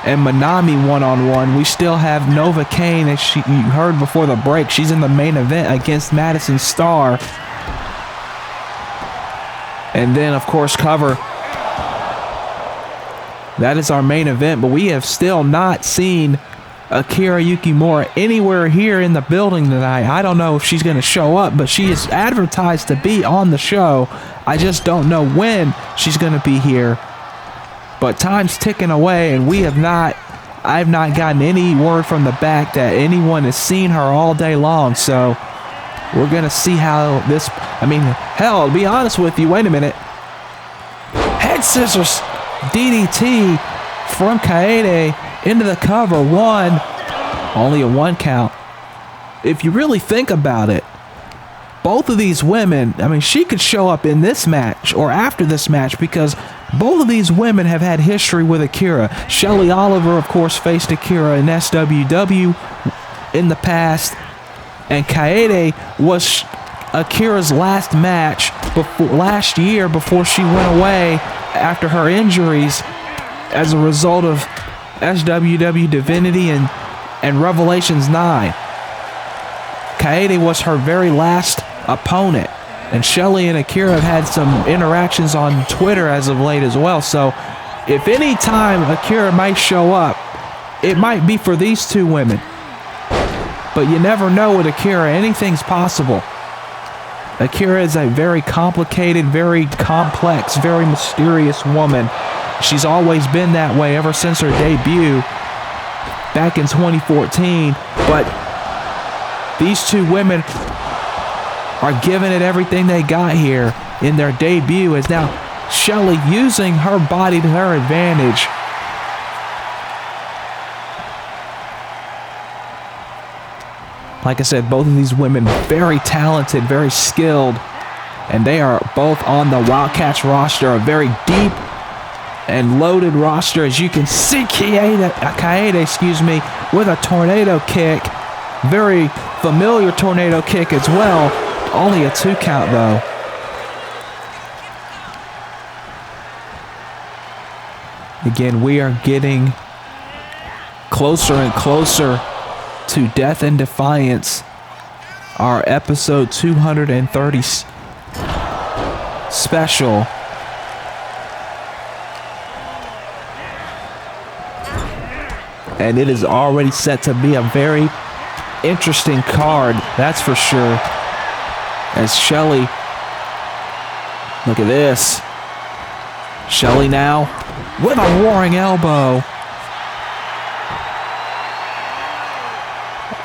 and Manami one-on-one. We still have Nova Cain, as you heard before the break. She's in the main event against Madison Starr. And then, of course, Cover. That is our main event, but we have still not seen Akira Yukimura anywhere here in the building tonight. I don't know if she's going to show up, but she is advertised to be on the show. I just don't know when she's going to be here. But time's ticking away, and I've not gotten any word from the back that anyone has seen her all day long. So we're going to see how this, hell, to be honest with you, wait a minute. Head scissors DDT from Kaede into the cover. Only a one count. If you really think about it, both of these women, she could show up in this match or after this match, because both of these women have had history with Akira. Shelley Oliver, of course, faced Akira in SWW in the past, and Kaede was Akira's last match last year before she went away after her injuries as a result of SWW Divinity and and Revelations 9. Kaede was her very last opponent. And Shelley and Akira have had some interactions on Twitter as of late as well. So if any time Akira might show up, it might be for these two women. But you never know with Akira. Anything's possible. Akira is a very complicated, very complex, very mysterious woman. She's always been that way ever since her debut back in 2014. But these two women are giving it everything they got here in their debut, as now Shelley using her body to her advantage. Like I said, both of these women very talented, very skilled, and they are both on the Wildcats roster, a very deep and loaded roster, as you can see. Kaede, with a tornado kick, very familiar tornado kick as well. Only a 2 count though. Again, we are getting closer and closer to Death and Defiance, our episode 230 special. And it is already set to be a very interesting card, that's for sure. As Shelley, look at this. Shelley now with a roaring elbow.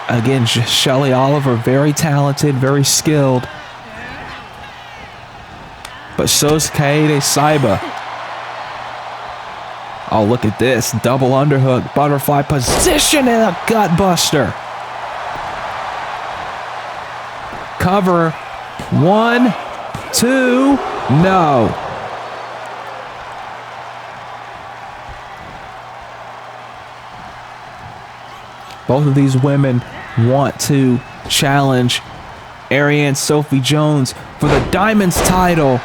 Again, Shelley Oliver, very talented, very skilled. But so's Kaede Saiba. Oh, look at this. Double underhook, butterfly position, and a gut buster. Cover. 1, 2, no. Both of these women want to challenge Ariane Sophie Jones for the Diamonds title.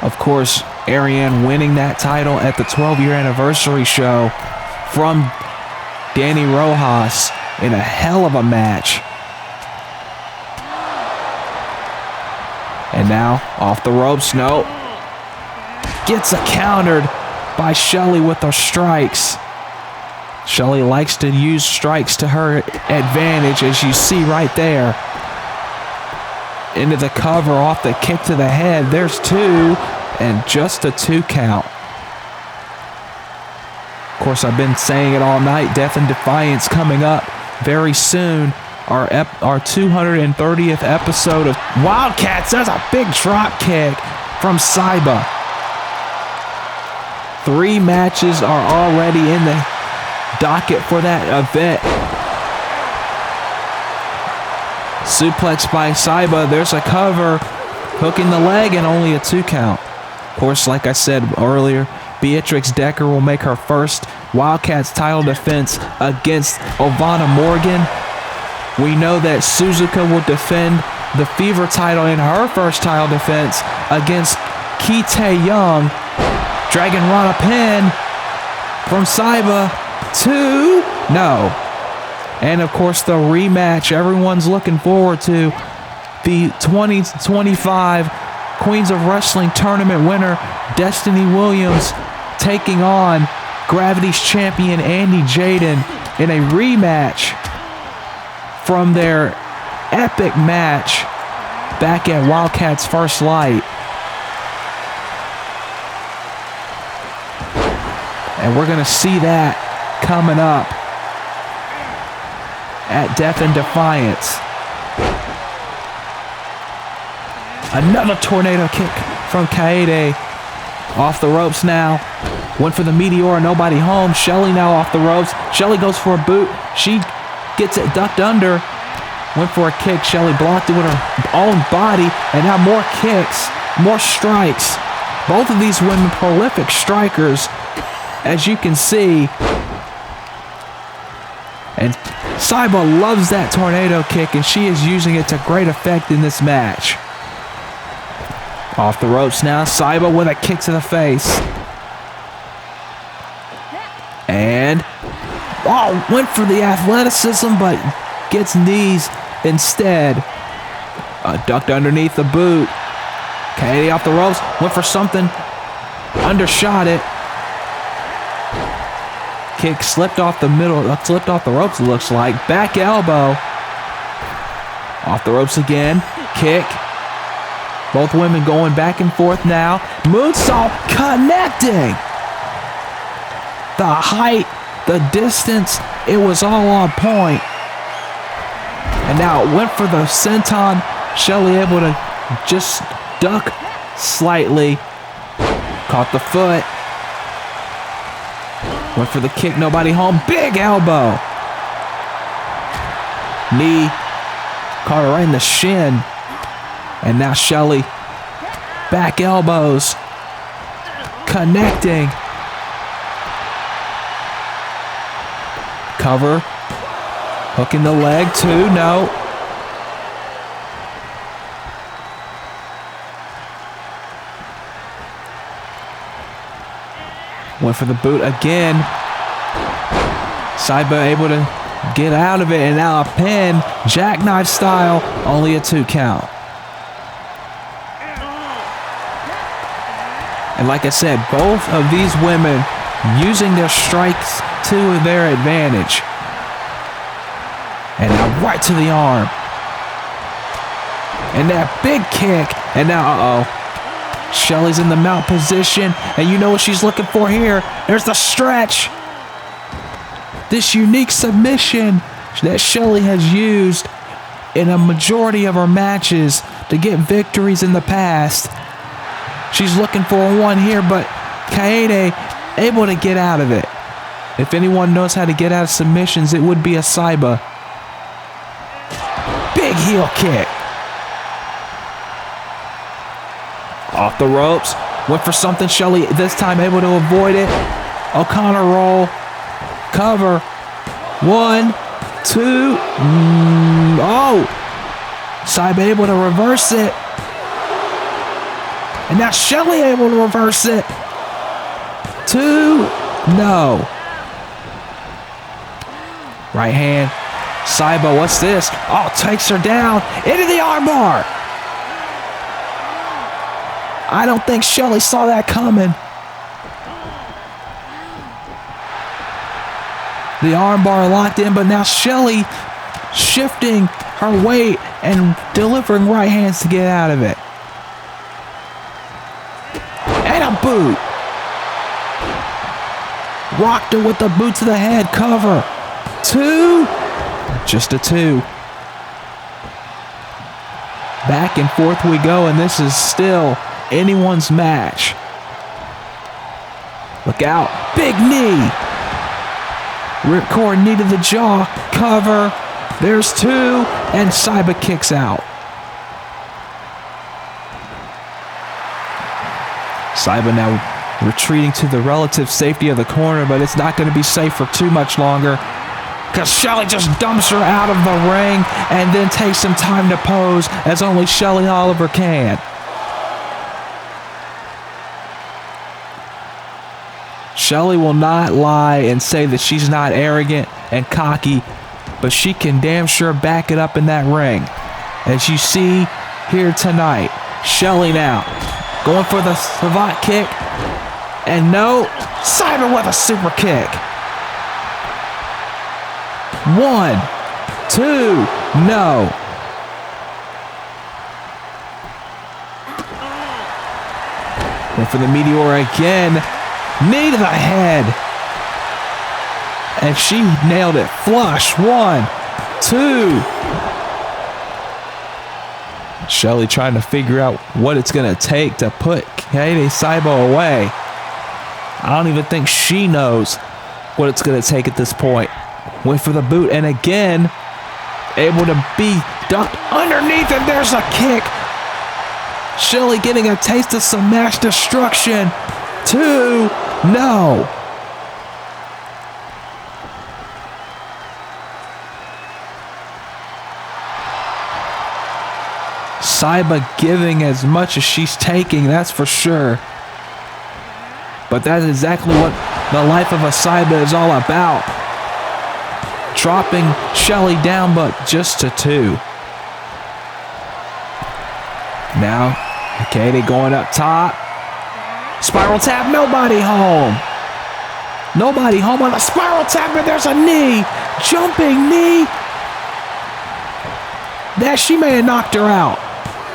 Of course, Ariane winning that title at the 12-year anniversary show from Danny Rojas in a hell of a match. And now off the ropes, no. Gets countered by Shelley with her strikes. Shelley likes to use strikes to her advantage, as you see right there. Into the cover, off the kick to the head. There's 2, and just a 2 count. Of course, I've been saying it all night. Death and Defiance coming up very soon. Our 230th episode of Wildcats. There's a big drop kick from Saiba. 3 matches are already in the docket for that event. Suplex by Saiba. There's a cover. Hooking the leg, and only a 2 count. Of course, like I said earlier, Beatrix Decker will make her first Wildcats title defense against Ovana Morgan. We know that Suzuka will defend the Fever title in her first title defense against Ki-Tae Young. Dragon Rana pin from Saiba. 2, no. And of course, the rematch everyone's looking forward to. The 2025 Queens of Wrestling tournament winner, Destiny Williams, taking on Gravity's champion, Andy Jaden, in a rematch from their epic match back at Wildcats First Light. And we're going to see that coming up at Death and Defiance. Another tornado kick from Kaede. Off the ropes now. Went for the Meteor, nobody home. Shelley now off the ropes. Shelley goes for a boot. She gets it ducked under. Went for a kick. Shelley blocked it with her own body. And now more kicks, more strikes. Both of these women prolific strikers, as you can see. And Saiba loves that tornado kick, and she is using it to great effect in this match. Off the ropes now, Saiba with a kick to the face. And, oh, Oh, went for the athleticism, but gets knees instead. Ducked underneath the boot. Kaede off the ropes, went for something, undershot it. Kick slipped off the middle, slipped off the ropes, it looks like. Back elbow. Off the ropes again. Kick. Both women going back and forth now. Moonsault connecting. The height, the distance, it was all on point. And now it went for the senton. Shelley able to just duck slightly. Caught the foot. Went for the kick, nobody home. Big elbow. Knee. Caught her right in the shin. And now Shelley. Back elbows. Connecting. Cover. Hooking the leg too. No. Went for the boot again. Saiba able to get out of it, and now a pin, jackknife style, only a 2 count. And like I said, both of these women using their strikes to their advantage. And now right to the arm. And that big kick, and now, Shelley's in the mount position, and you know what she's looking for here. There's the stretch. This unique submission that Shelley has used in a majority of her matches to get victories in the past. She's looking for a one here, but Kaede able to get out of it. If anyone knows how to get out of submissions, it would be a Saiba. Big heel kick. Off the ropes. Went for something. Shelley this time able to avoid it. O'Connor roll. Cover. 1, 2. Saiba able to reverse it. And now Shelley able to reverse it. 2. No. Right hand. Saiba, what's this? Oh, takes her down. Into the armbar. I don't think Shelley saw that coming. The armbar locked in, but now Shelley shifting her weight and delivering right hands to get out of it. And a boot. Rocked her with the boot to the head. Cover. 2. Just a 2. Back and forth we go, and this is still anyone's match. Look out. Big knee. Ripcord knee to the jaw. Cover. There's 2. And Saiba kicks out. Saiba now retreating to the relative safety of the corner, but it's not going to be safe for too much longer, because Shelley just dumps her out of the ring and then takes some time to pose, as only Shelley Oliver can. Shelley will not lie and say that she's not arrogant and cocky, but she can damn sure back it up in that ring. As you see here tonight, Shelley now going for the savate kick, and no, Saiba with a super kick. 1, 2, no. Went for the meteor again. Knee to the head. And she nailed it flush. 1, 2. Shelley trying to figure out what it's going to take to put Kaede Saiba away. I don't even think she knows what it's going to take at this point. Went for the boot, and again, able to be ducked underneath, and there's a kick. Shelley getting a taste of some match destruction. 2, no. Saiba giving as much as she's taking, that's for sure. But that's exactly what the life of a Saiba is all about. dropping Shelley down, but just to 2. Now, Kaede going up top. Spiral tap, nobody home. Nobody home on the spiral tap, but there's a knee. Jumping knee. That she may have knocked her out.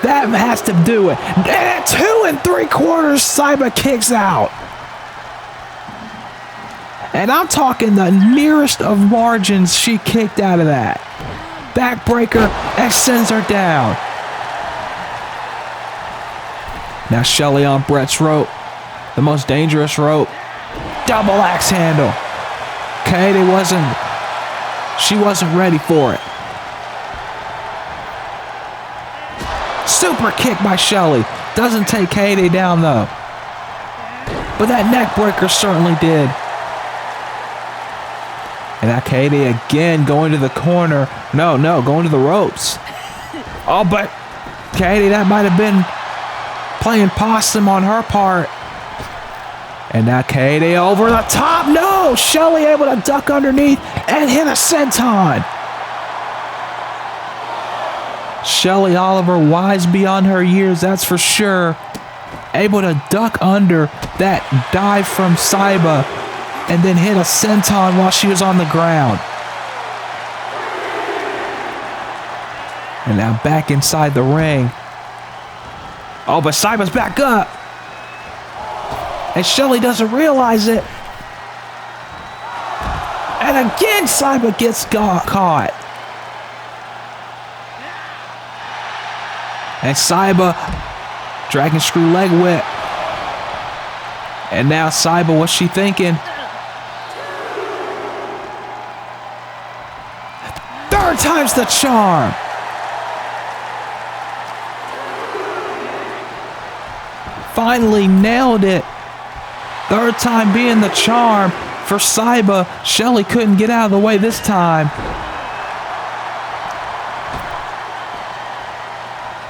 That has to do it. And at 2 3/4, Saiba kicks out. And I'm talking the nearest of margins she kicked out of that. Backbreaker and sends her down. Now Shelley on Brett's rope. The most dangerous rope. Double axe handle. Kaede wasn't ready for it. Super kick by Shelley. Doesn't take Kaede down though. But that neck breaker certainly did. And now Kaede again going to the corner. No, going to the ropes. Oh, but Kaede, that might have been playing possum on her part. And now Kaede over the top. No! Shelley able to duck underneath and hit a senton. Shelley Oliver, wise beyond her years, that's for sure. Able to duck under that dive from Saiba and then hit a senton while she was on the ground. And now back inside the ring. Oh, but Saiba's back up. And Shelley doesn't realize it. And again, Saiba gets caught. And Saiba, dragon screw leg whip. And now Saiba, what's she thinking? Third time's the charm. Finally nailed it. Third time being the charm for Saiba. Shelley couldn't get out of the way this time.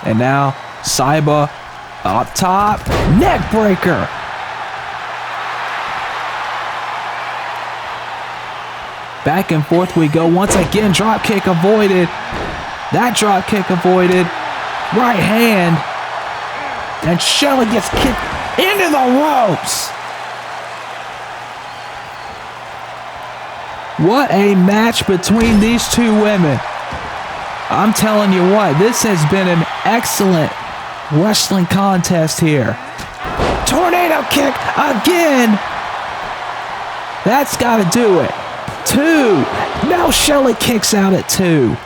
And now Saiba up top. Neck breaker. Back and forth we go. Once again, drop kick avoided. That drop kick avoided. Right hand. And Shelley gets kicked into the ropes. What a match between these two women. I'm telling you what, this has been an excellent wrestling contest here. Tornado kick again. That's got to do it. 2. Now Shelley kicks out at 2.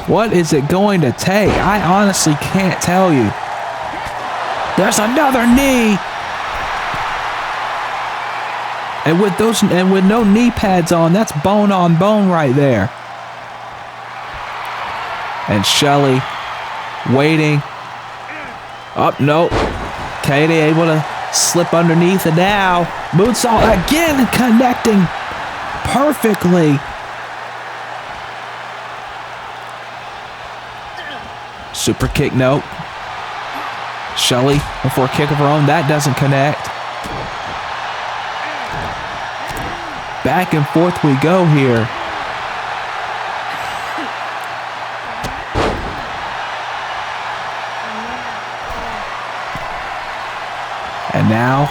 What is it going to take? I honestly can't tell you. There's another knee. And with no knee pads on, that's bone on bone right there. And Shelley waiting. Up, nope. Kaede able to slip underneath, and now moonsault again, connecting perfectly. Super kick, nope. Shelley before a kick of her own, that doesn't connect. Back and forth we go here. And now,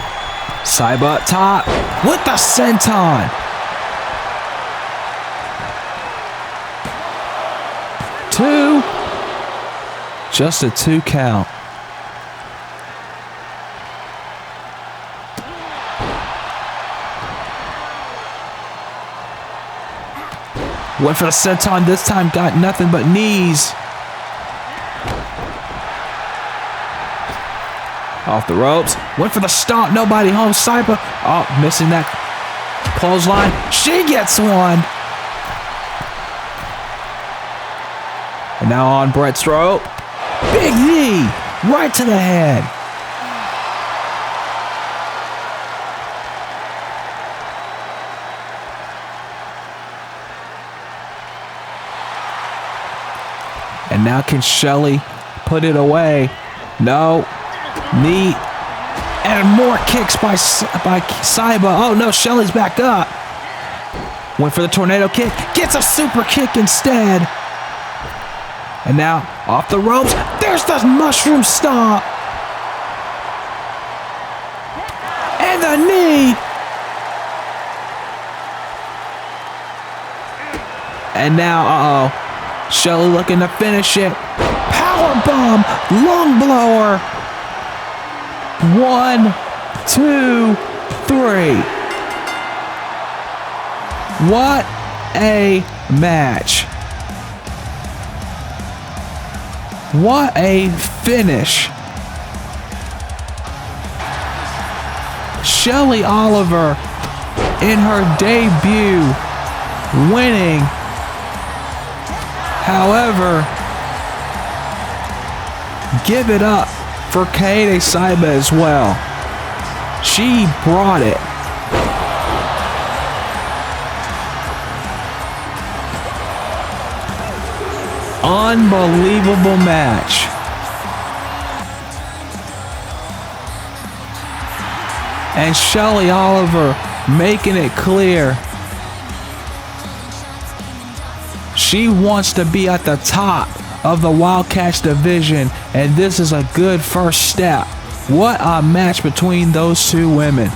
Saiba up top with the senton. 2. Just a 2 count. Went for the senton this time, got nothing but knees. Off the ropes. Went for the stomp. Nobody home. Saiba. Oh, missing that clothesline. She gets one. And now on Brett's rope. Big knee. Right to the head. And now can Shelley put it away? No. Knee. And more kicks by Saiba. Oh no, Shelley's back up. Went for the tornado kick. Gets a super kick instead. And now off the ropes. There's the mushroom stomp. And the knee. And now, Shelley looking to finish it. Power bomb. Lung blower. 1, 2, 3. What a match. What a finish. Shelley Oliver in her debut winning. However, give it up for Kaede Saiba as well. She brought it. Unbelievable match. And Shelley Oliver making it clear she wants to be at the top of the Wildcats division, and this is a good first step. What a match between those two women.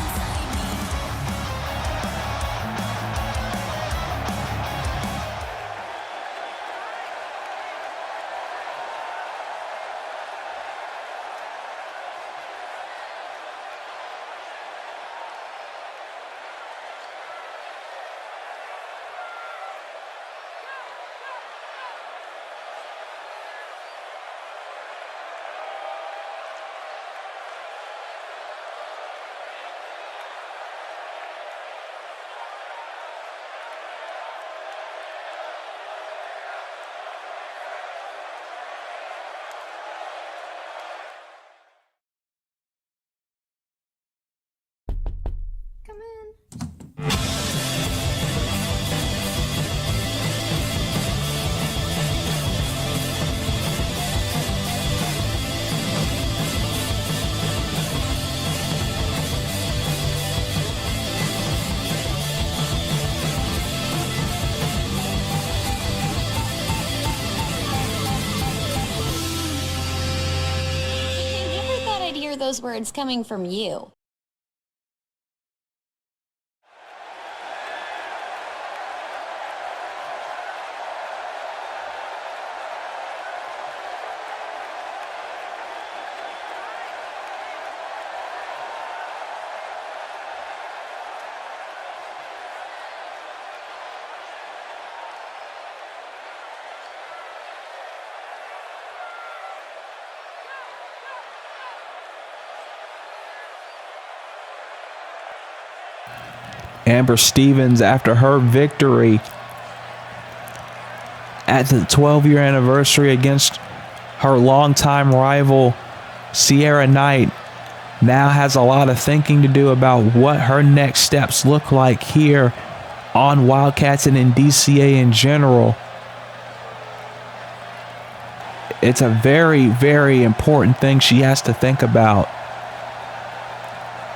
Come in. Never thought I'd hear those words coming from you. Amber Stevens, after her victory at the 12-year anniversary against her longtime rival Sierra Knight, now has a lot of thinking to do about what her next steps look like here on Wildcats and in DCA in general. It's a very, very important thing she has to think about.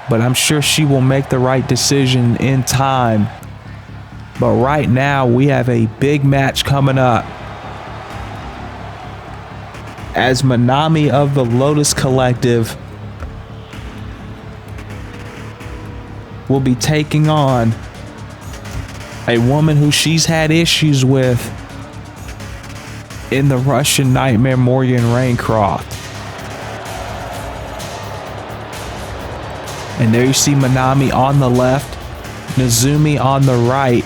But I'm sure she will make the right decision in time. But right now, we have a big match coming up, as Manami of the Lotus Collective will be taking on a woman who she's had issues with in the Russian Nightmare, Morgan Reincroft. And there you see Manami on the left, Nozumi on the right.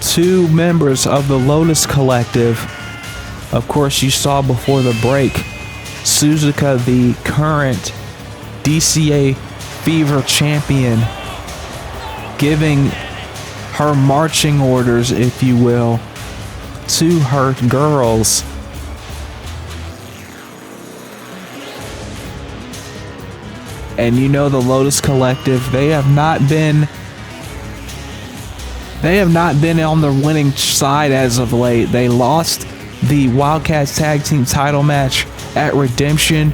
Two members of the Lotus Collective. Of course, you saw before the break, Suzuka, the current DCA Fever champion, giving her marching orders, if you will, to her girls. And you know the Lotus Collective, they have not been on the winning side as of late. They lost the Wildcats tag team title match at Redemption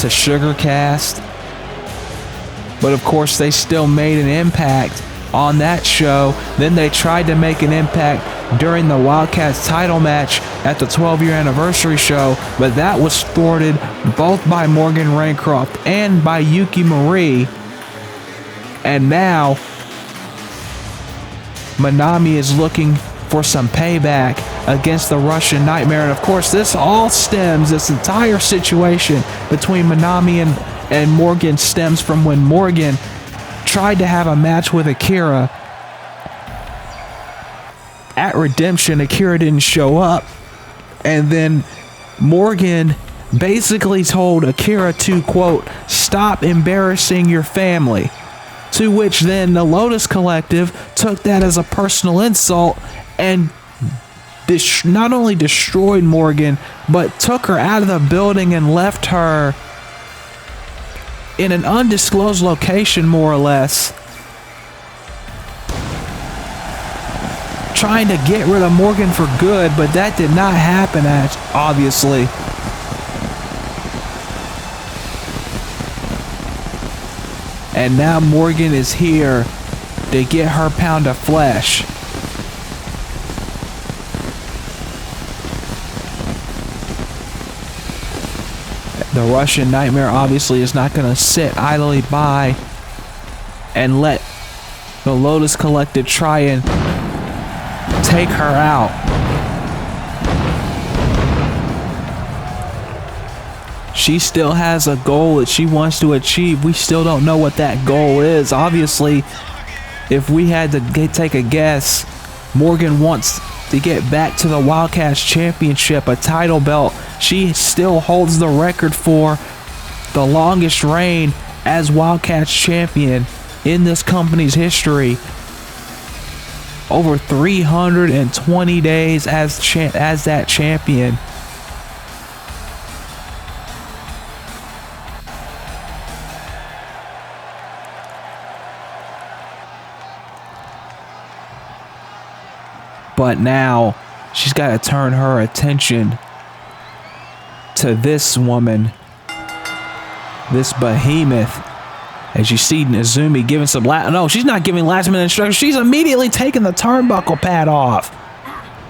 to Sugarcast. But of course, they still made an impact on that show. Then they tried to make an impact during the Wildcats title match at the 12-year anniversary show, but that was thwarted both by Morgan Reincroft and by Yukimura. And now Manami is looking for some payback against the Russian Nightmare. And of course, this entire situation between Manami and Morgan stems from when Morgan tried to have a match with Akira. At Redemption, Akira didn't show up. And then Morgan basically told Akira to, quote, stop embarrassing your family. To which then the Lotus Collective took that as a personal insult and not only destroyed Morgan, but took her out of the building and left her in an undisclosed location, more or less, trying to get rid of Morgan for good, but that did not happen, obviously. And now Morgan is here to get her pound of flesh. The Russian Nightmare obviously is not going to sit idly by and let the Lotus Collective try and take her out. She still has a goal that she wants to achieve. We still don't know what that goal is. Obviously, if we had to take a guess, Morgan wants to get back to the Wildcats Championship, a title belt. She still holds the record for the longest reign as Wildcats champion in this company's history. Over 320 days as that champion. But now she's got to turn her attention to this woman, this behemoth. As you see Nezumi giving some no, she's not giving last minute instructions. She's immediately taking the turnbuckle pad off.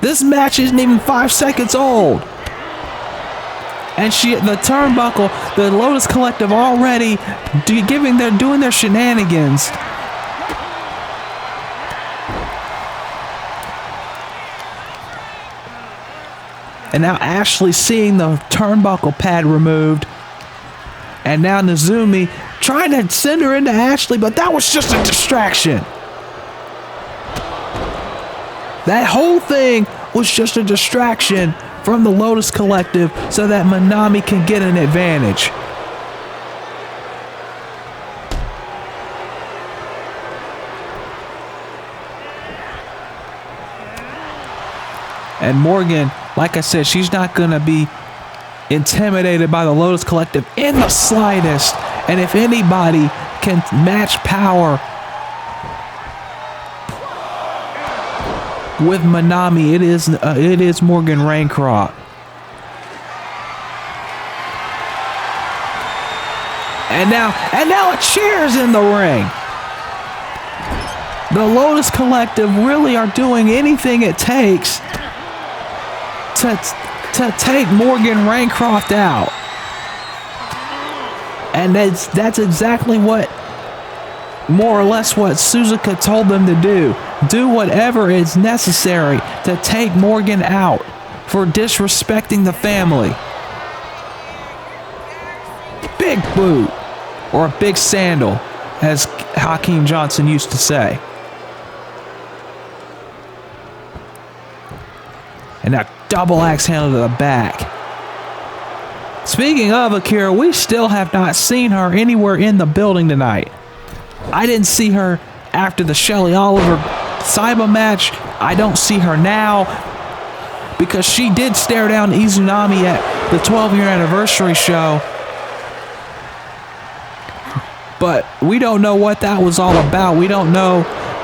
This match isn't even 5 seconds old. And the turnbuckle, the Lotus Collective already doing their shenanigans. And now Ashley seeing the turnbuckle pad removed. And now Nezumi trying to send her into Ashley, but that was just a distraction. That whole thing was just a distraction from the Lotus Collective so that Manami can get an advantage. And Morgan, like I said, she's not going to be intimidated by the Lotus Collective in the slightest. And if anybody can match power with Manami, it is Morgan Reincroft. And now a chair's in the ring. The Lotus Collective really are doing anything it takes to take Morgan Reincroft out. And that's exactly what, more or less, what Suzuka told them to do. Do whatever is necessary to take Morgan out for disrespecting the family. Big boot, or a big sandal, as Hakeem Johnson used to say. And now double axe handle to the back. Speaking of Akira, we still have not seen her anywhere in the building tonight. I didn't see her after the Shelley Oliver Saiba match. I don't see her now because she did stare down Izunami at the 12-year anniversary show. But we don't know what that was all about. We don't know.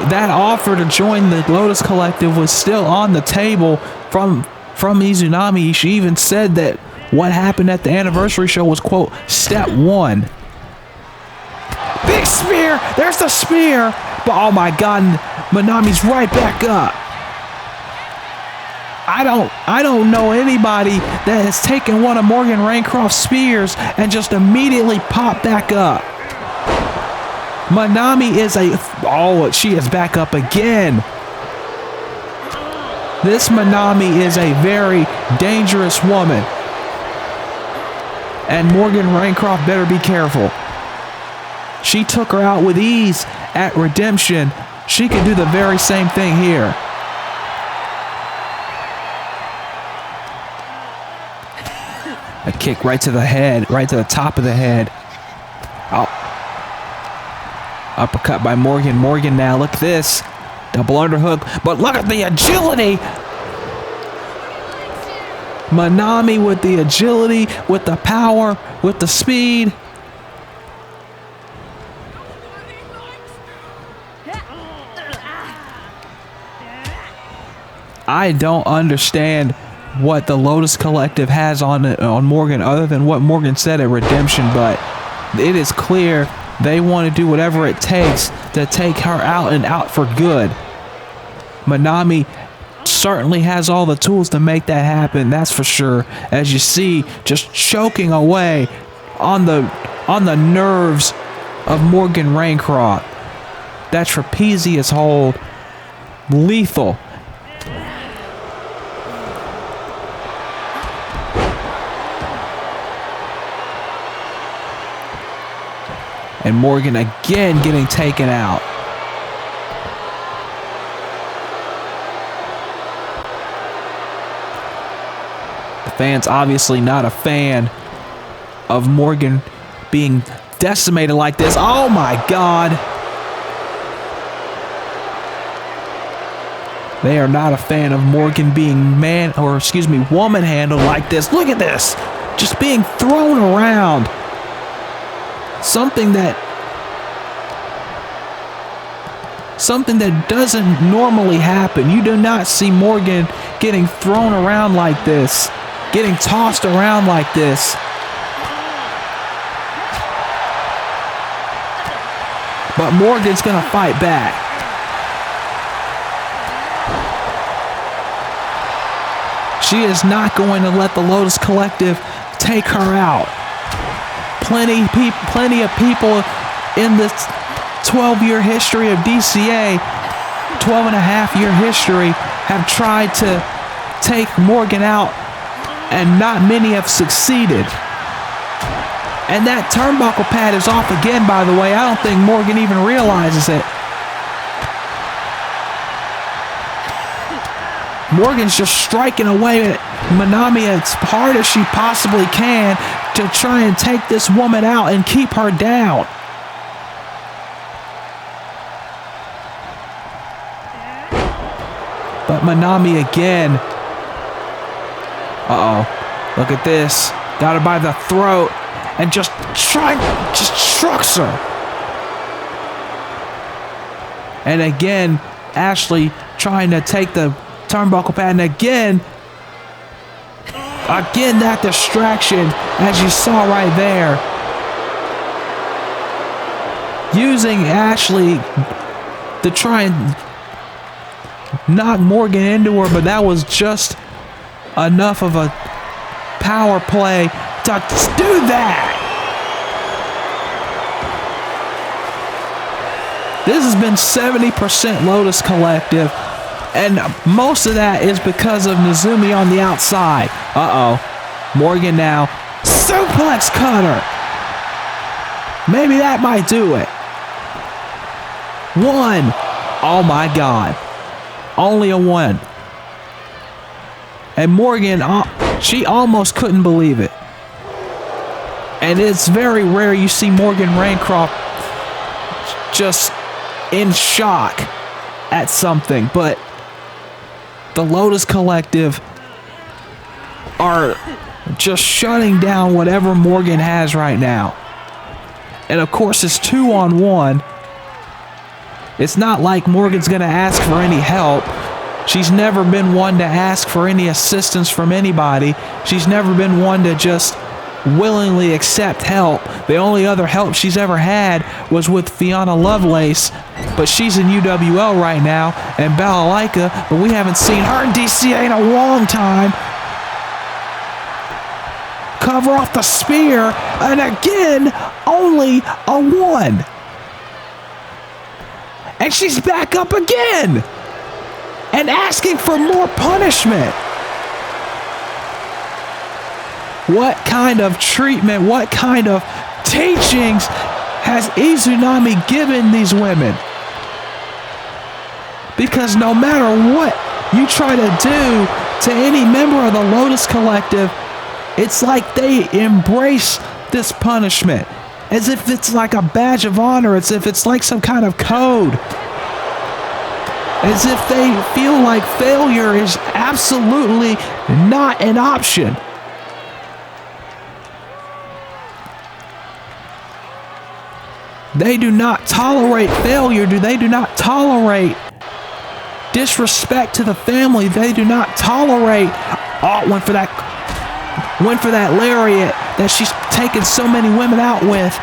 That offer to join the Lotus Collective was still on the table from Izunami. She even said that what happened at the anniversary show was, quote, step one. Big spear. There's the spear. But oh my God, Manami's right back up. I don't know anybody that has taken one of Morgan Reincroft's spears and just immediately popped back up. Manami is she is back up again. This Manami is a very dangerous woman. And Morgan Reincroft better be careful. She took her out with ease at Redemption. She can do the very same thing here. A kick right to the head, right to the top of the head. Oh. Uppercut by Morgan. Morgan now, look at this. Double underhook, but look at the agility. Manami with the agility, with the power, with the speed. I don't understand what the Lotus Collective has on Morgan other than what Morgan said at Redemption, but it is clear they want to do whatever it takes to take her out and out for good. Manami certainly has all the tools to make that happen, that's for sure. As you see, just choking away on the nerves of Morgan Reincroft. That trapezius hold, lethal. And Morgan again getting taken out. The fans obviously not a fan of Morgan being decimated like this. Oh my God. They are not a fan of Morgan being woman handled like this. Look at this. Just being thrown around. Something that doesn't normally happen. You do not see Morgan getting thrown around like this, getting tossed around like this. But Morgan's gonna fight back. She is not going to let the Lotus Collective take her out. Plenty of people in this 12-year history of DCA, 12-and-a-half-year history, have tried to take Morgan out, and not many have succeeded. And that turnbuckle pad is off again, by the way. I don't think Morgan even realizes it. Morgan's just striking away at Manami as hard as she possibly can to try and take this woman out and keep her down. But Manami again. Look at this. Got her by the throat and just trucks her. And again, Ashley trying to take the turnbuckle pad, and again that distraction, as you saw right there, using Ashley to try and knock Morgan into her, but that was just enough of a power play to do that. This has been 70% Lotus Collective, and most of that is because of Nezumi on the outside. Morgan now. Suplex cutter. Maybe that might do it. One. Oh my God. Only a one. And Morgan, she almost couldn't believe it. And it's very rare you see Morgan Reincroft just in shock at something, but the Lotus Collective are just shutting down whatever Morgan has right now. And of course, it's 2-on-1. It's not like Morgan's going to ask for any help. She's never been one to ask for any assistance from anybody. She's never been one to just willingly accept help. The only other help she's ever had was with Fiona Lovelace, but she's in UWL right now, and Balalaika, but we haven't seen her in DCA in a long time. Cover off the spear, and again, only a 1. And she's back up again and asking for more punishment. What kind of treatment, what kind of teachings has Izunami given these women? Because no matter what you try to do to any member of the Lotus Collective, it's like they embrace this punishment as if it's like a badge of honor, as if it's like some kind of code, as if they feel like failure is absolutely not an option. They do not tolerate failure. They do not tolerate disrespect to the family. They do not tolerate, went for that lariat that she's taken so many women out with.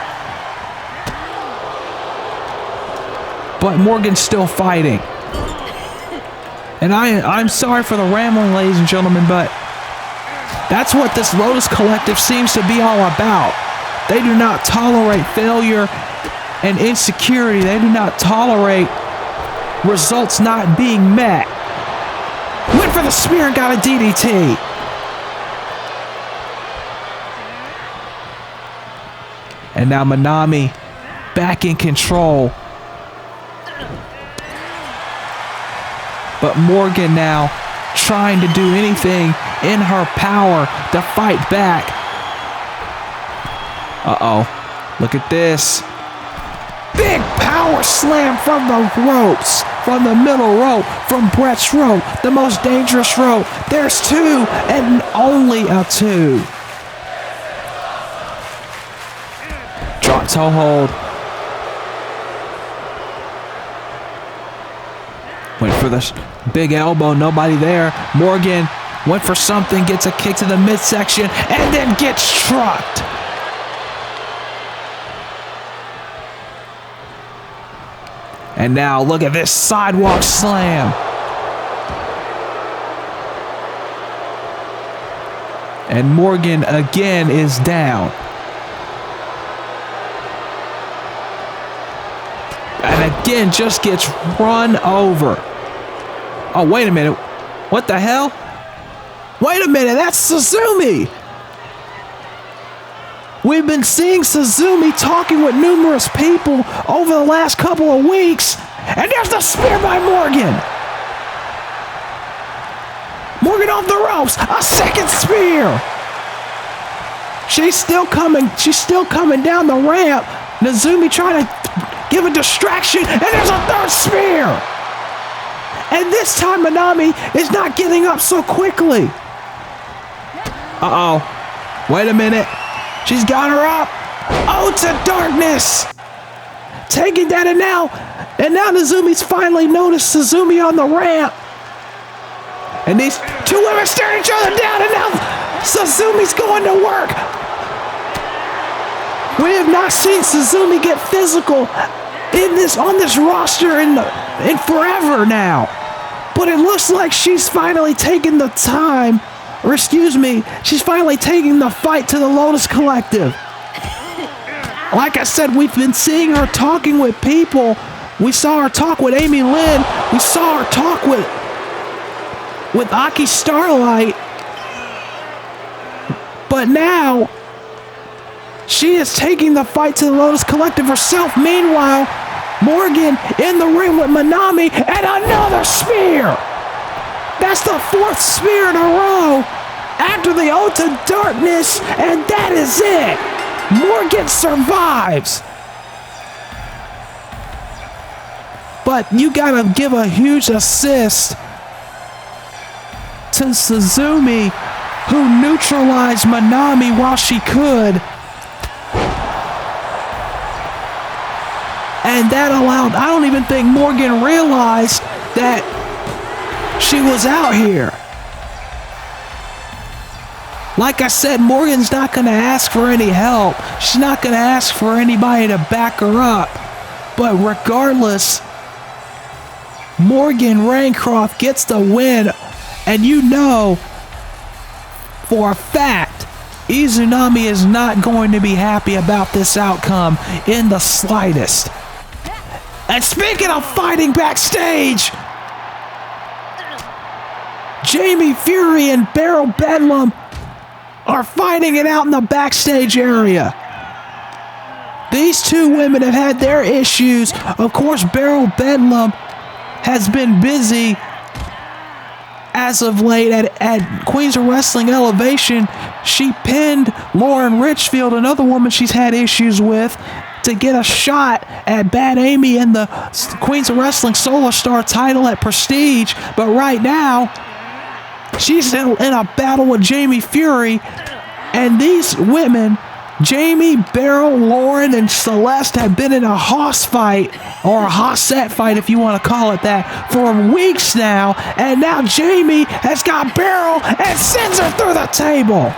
But Morgan's still fighting. And I'm sorry for the rambling, ladies and gentlemen, but that's what this Lotus Collective seems to be all about. They do not tolerate failure and insecurity. They do not tolerate results not being met. Went for the spear and got a DDT. And now Manami back in control. But Morgan now trying to do anything in her power to fight back. Look at this. Big power slam from the ropes, from the middle rope, from Brett's rope, the most dangerous rope. There's 2 and only a 2. Drop toe hold. Went for the big elbow, nobody there. Morgan went for something, gets a kick to the midsection, and then gets trucked. And now look at this sidewalk slam. And Morgan again is down. And again just gets run over. Oh, wait a minute. What the hell? Wait a minute, that's Suzumi. We've been seeing Suzumi talking with numerous people over the last couple of weeks. And there's the spear by Morgan. Morgan off the ropes. A second spear. She's still coming down the ramp. Nazumi trying to give a distraction. And there's a third spear. And this time Manami is not giving up so quickly. Wait a minute. She's got her up. Oh, to darkness. Taking that and now Nazumi's finally noticed Suzumi on the ramp. And these 2 women staring each other down, and now Suzumi's going to work. We have not seen Suzumi get physical on this roster in forever now. But it looks like she's finally taken the time. She's finally taking the fight to the Lotus Collective. Like I said, we've been seeing her talking with people. We saw her talk with Amy Lynn. We saw her talk with Aki Starlight. But now, she is taking the fight to the Lotus Collective herself. Meanwhile, Morgan in the ring with Manami and another spear. That's the 4th spear in a row after the Ode to Darkness, and that is it. Morgan survives. But you gotta give a huge assist to Suzumi, who neutralized Manami while she could. And that allowed, I don't even think Morgan realized that she was out here. Like I said, Morgan's not going to ask for any help. She's not going to ask for anybody to back her up. But regardless, Morgan Reincroft gets the win. And you know for a fact, Izunami is not going to be happy about this outcome in the slightest. And speaking of fighting backstage, Jamie Fury and Beryl Bedlam are fighting it out in the backstage area. These two women have had their issues. Of course, Beryl Bedlam has been busy as of late at Queens of Wrestling Elevation. She pinned Lauren Richfield, another woman she's had issues with, to get a shot at Bad Amy in the Queens of Wrestling Solo Star title at Prestige. But right now, she's in a battle with Jamie Fury, and these women, Jamie, Beryl, Lauren, and Celeste, have been in a hoss fight, or a hossette fight if you want to call it that, for weeks now, and now Jamie has got Beryl and sends her through the table.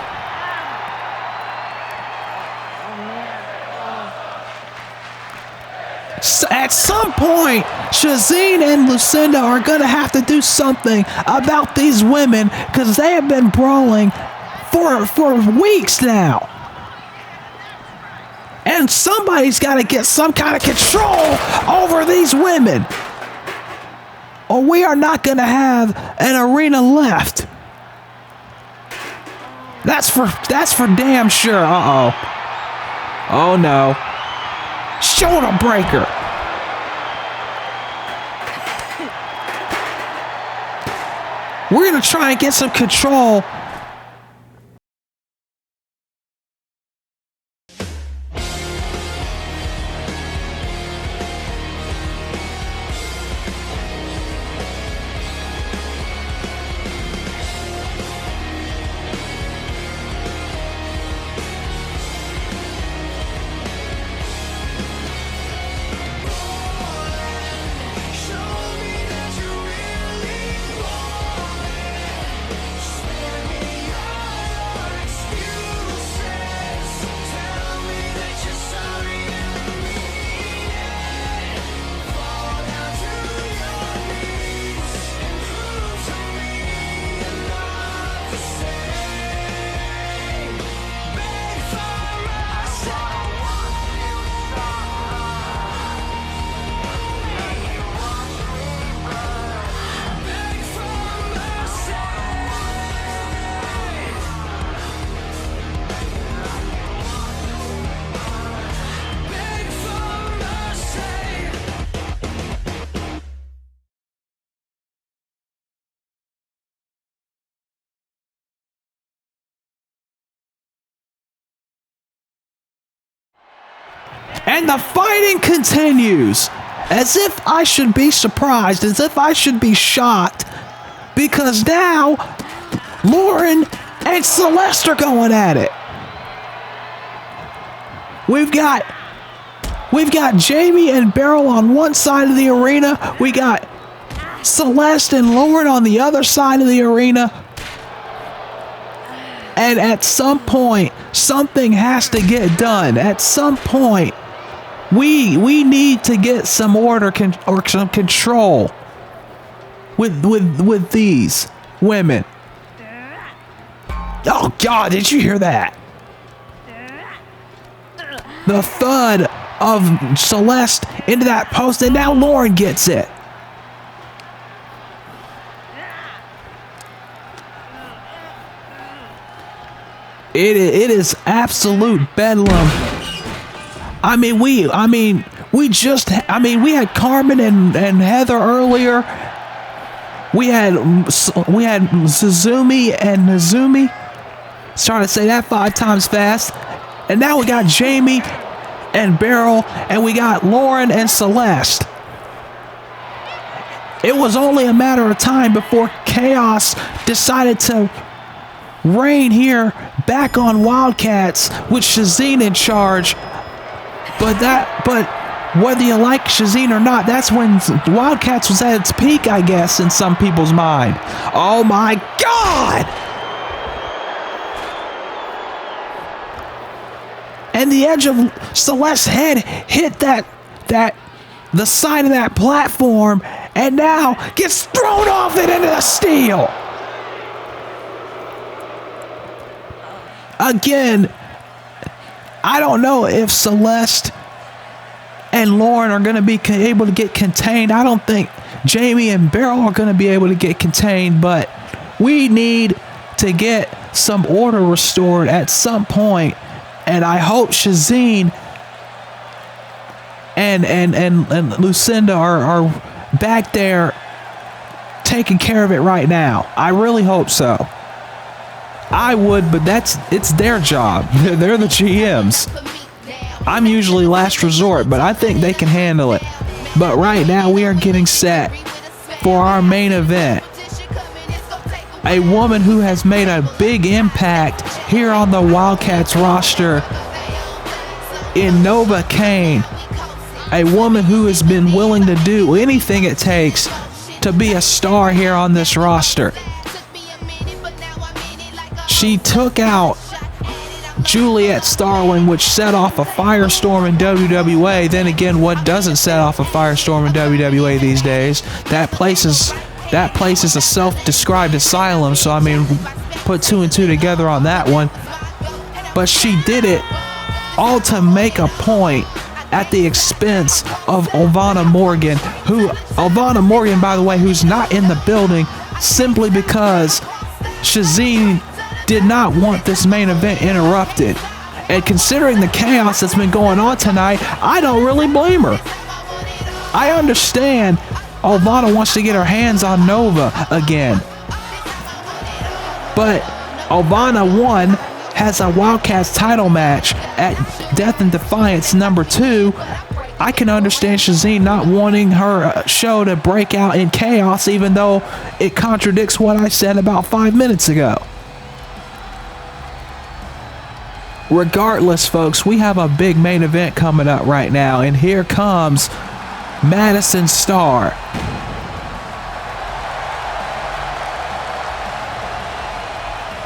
At some point, Shazine and Lucinda are going to have to do something about these women, because they have been brawling for weeks now. And somebody's got to get some kind of control over these women, or we are not going to have an arena left. That's for damn sure. Oh no. Shoulder breaker. We're going to try and get some control. And the fighting continues, as if I should be surprised, as if I should be shocked, because now Lauren and Celeste are going at it. We've got Jamie and Beryl on one side of the arena. We got Celeste and Lauren on the other side of the arena. And at some point, something has to get done. At some point, we need to get some order or some control with these women. Oh God, did you hear that? The thud of Celeste into that post, and now Lauren gets it. It is absolute bedlam. We had Carmen and Heather earlier. We had Suzumi and Nazumi. Trying to say that 5 times fast. And now we got Jamie and Beryl, and we got Lauren and Celeste. It was only a matter of time before Chaos decided to reign here back on Wildcats with Shazine in charge. But whether you like Shazine or not, that's when Wildcats was at its peak, I guess, in some people's mind. Oh my God! And the edge of Celeste's head hit the side of that platform, and now gets thrown off it into the steel. Again, I don't know if Celeste and Lauren are going to be able to get contained. I don't think Jamie and Beryl are going to be able to get contained, but we need to get some order restored at some point. And I hope Shazine and Lucinda are back there taking care of it right now. I really hope so. I would, but it's their job. They're the GMs. I'm usually last resort, but I think they can handle it. But right now we are getting set for our main event. A woman who has made a big impact here on the Wildcats roster in Nova Cain. A woman who has been willing to do anything it takes to be a star here on this roster. She took out Juliet Starling, which set off a firestorm in WWE. Then again, what doesn't set off a firestorm in WWE these days? That place is a self-described asylum, so I mean, put two and two together on that one. But she did it all to make a point at the expense of Elvana Morgan, by the way, who's not in the building simply because Shazine did not want this main event interrupted. And considering the chaos that's been going on tonight, I don't really blame her. I understand Elvana wants to get her hands on Nova again. But Elvana 1 has a Wildcats title match at Death and Defiance #2. I can understand Shazine not wanting her show to break out in chaos, even though it contradicts what I said about 5 minutes ago. Regardless, folks, we have a big main event coming up right now, and here comes Madison Starr.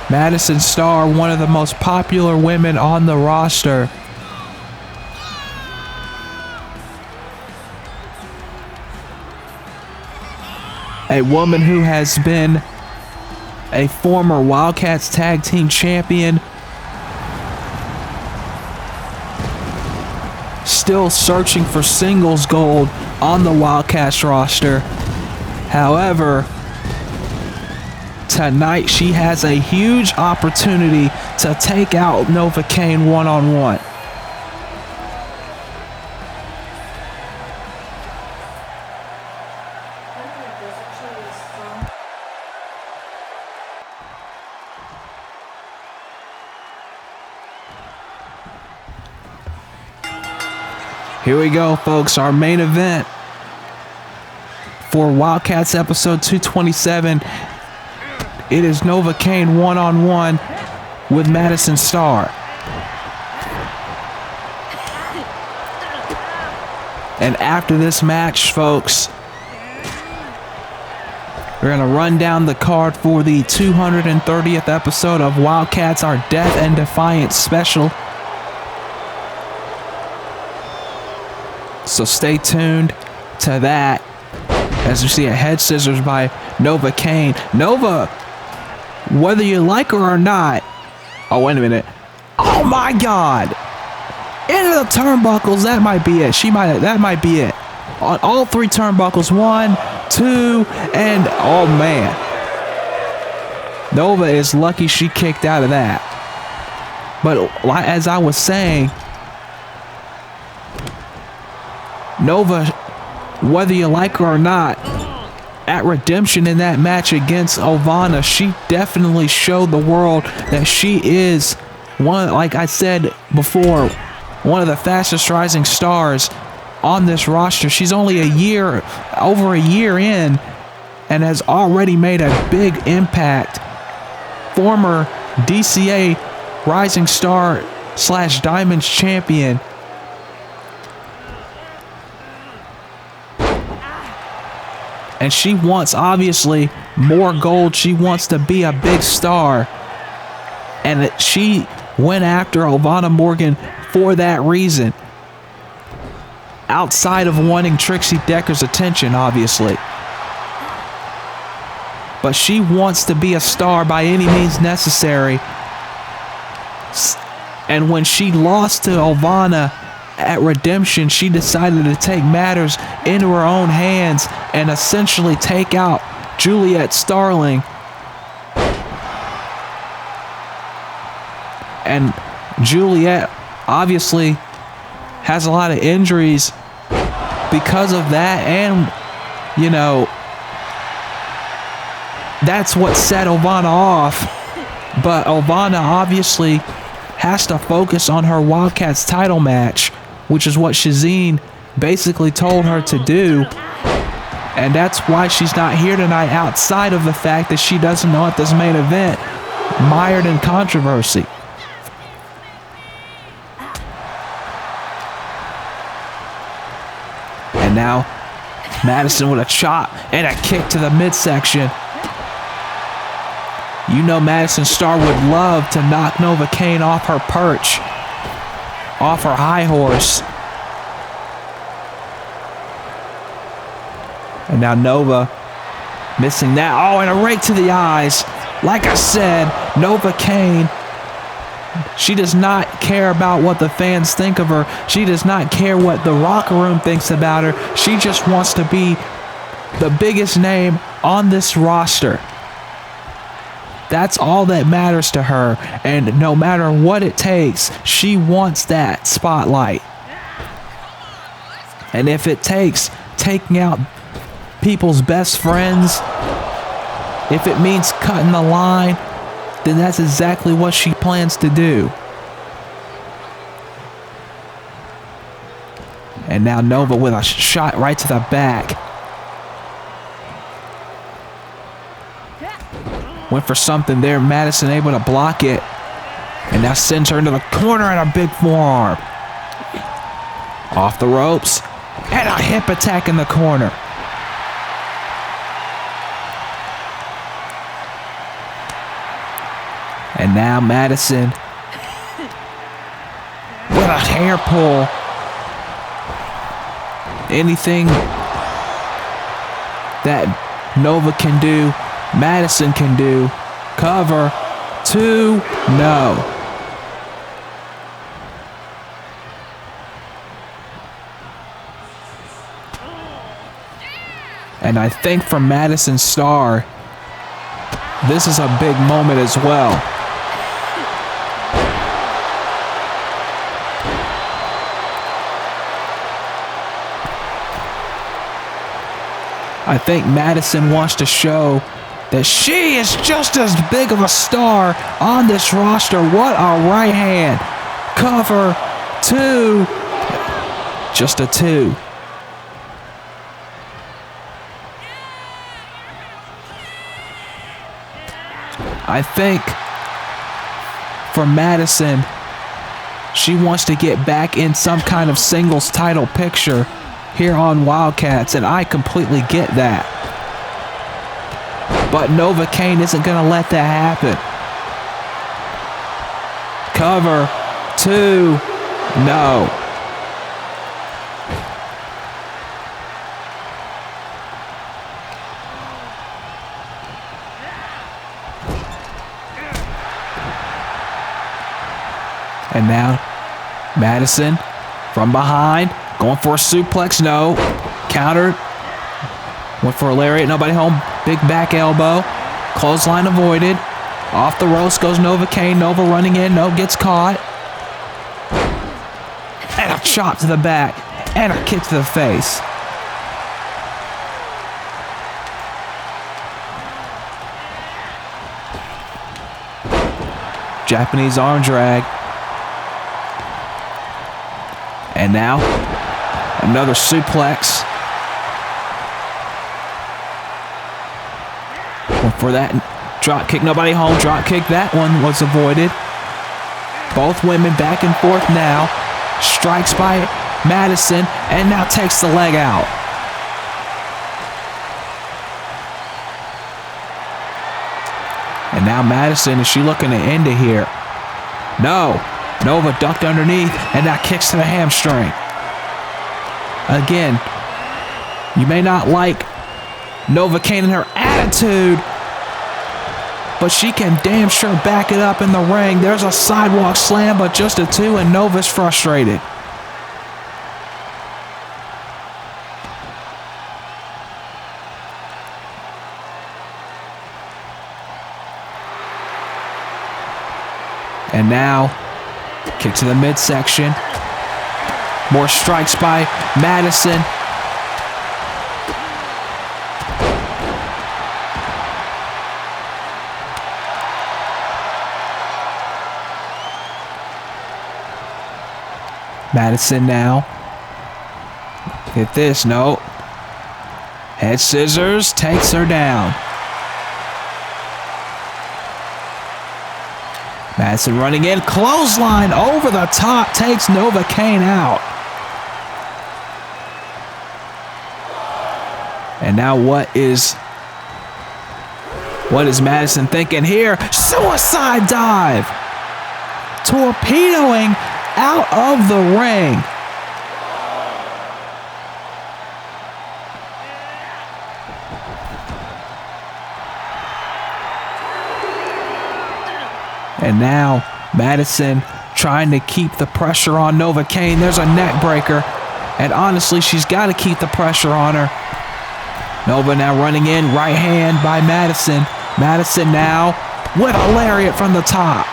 Madison Starr, one of the most popular women on the roster. A woman who has been a former Wildcats Tag Team Champion. Still searching for singles gold on the Wildcats roster. However, tonight she has a huge opportunity to take out Nova Cain one-on-one. Here we go, folks, our main event for Wildcats episode 227. It is Nova Cain one-on-one with Madison Starr. And after this match, folks, we're going to run down the card for the 230th episode of Wildcats, our Death and Defiance special. So stay tuned to that as you see a head scissors by Nova Cain. Nova, whether you like her or not. Oh, wait a minute. Oh my God. Into the turnbuckles. That might be it. That might be it. On all three turnbuckles. 1, 2, and oh man. Nova is lucky she kicked out of that. But as I was saying, Nova, whether you like her or not, at Redemption in that match against Elvana, she definitely showed the world that she is one, like I said before, one of the fastest rising stars on this roster. She's only over a year in, and has already made a big impact. Former DCA Rising Star / Diamonds champion. And she wants, obviously, more gold. She wants to be a big star. And she went after Ivana Morgan for that reason. Outside of wanting Trixie Decker's attention, obviously. But she wants to be a star by any means necessary. And when she lost to Ivana at Redemption, she decided to take matters into her own hands and essentially take out Juliet Starling. And Juliet obviously has a lot of injuries because of that, and you know, that's what set Ivana off. But Ivana obviously has to focus on her Wildcats title match, which is what Shazeen basically told her to do. And that's why she's not here tonight, outside of the fact that she doesn't want this main event mired in controversy. And now Madison with a chop and a kick to the midsection. You know Madison Starr would love to knock Nova Cain off her perch, off her high horse. And now Nova missing that. Oh, and a rake to the eyes. Like I said, Nova Cain, she does not care about what the fans think of her. She does not care what the locker room thinks about her. She just wants to be the biggest name on this roster. That's all that matters to her, and no matter what it takes, she wants that spotlight. And if it takes taking out people's best friends, if it means cutting the line, then that's exactly what she plans to do. And now Nova with a shot right to the back. Went for something there. Madison able to block it. And now sends her into the corner and a big forearm. Off the ropes. And a hip attack in the corner. And now Madison with a hair pull. Anything that Nova can do, Madison can do. Cover. 2. No. And I think for Madison Starr, this is a big moment as well. I think Madison wants to show that she is just as big of a star on this roster. What a right hand. Cover. 2. Just a 2. I think for Madison, she wants to get back in some kind of singles title picture here on Wildcats, and I completely get that. But Nova Cain isn't going to let that happen. Cover. 2. No. And now Madison from behind, going for a suplex. No. Countered. Went for a lariat. Nobody home. Big back elbow. Clothesline avoided. Off the ropes goes Nova Cain. Nova running in. No, gets caught. And a chop to the back. And a kick to the face. Japanese arm drag. And now, another suplex. Went for that drop kick. Nobody home. Drop kick. That one was avoided. Both women back and forth now. Strikes by Madison. And now takes the leg out. And now Madison, is she looking to end it here? No. Nova ducked underneath, and that kicks to the hamstring. Again, you may not like Nova Cain and her attitude, but she can damn sure back it up in the ring. There's a sidewalk slam, but just a 2, and Nova's frustrated. And now, kick to the midsection. More strikes by Madison. Madison now. Hit this, no. Head scissors, takes her down. Madison running in, clothesline over the top, takes Nova Cain out. And now what is Madison thinking here? Suicide dive! Torpedoing out of the ring. And now Madison trying to keep the pressure on Nova Cain. There's a neck breaker. And honestly, she's got to keep the pressure on her. Nova now running in, right hand by Madison. Madison now with a lariat from the top.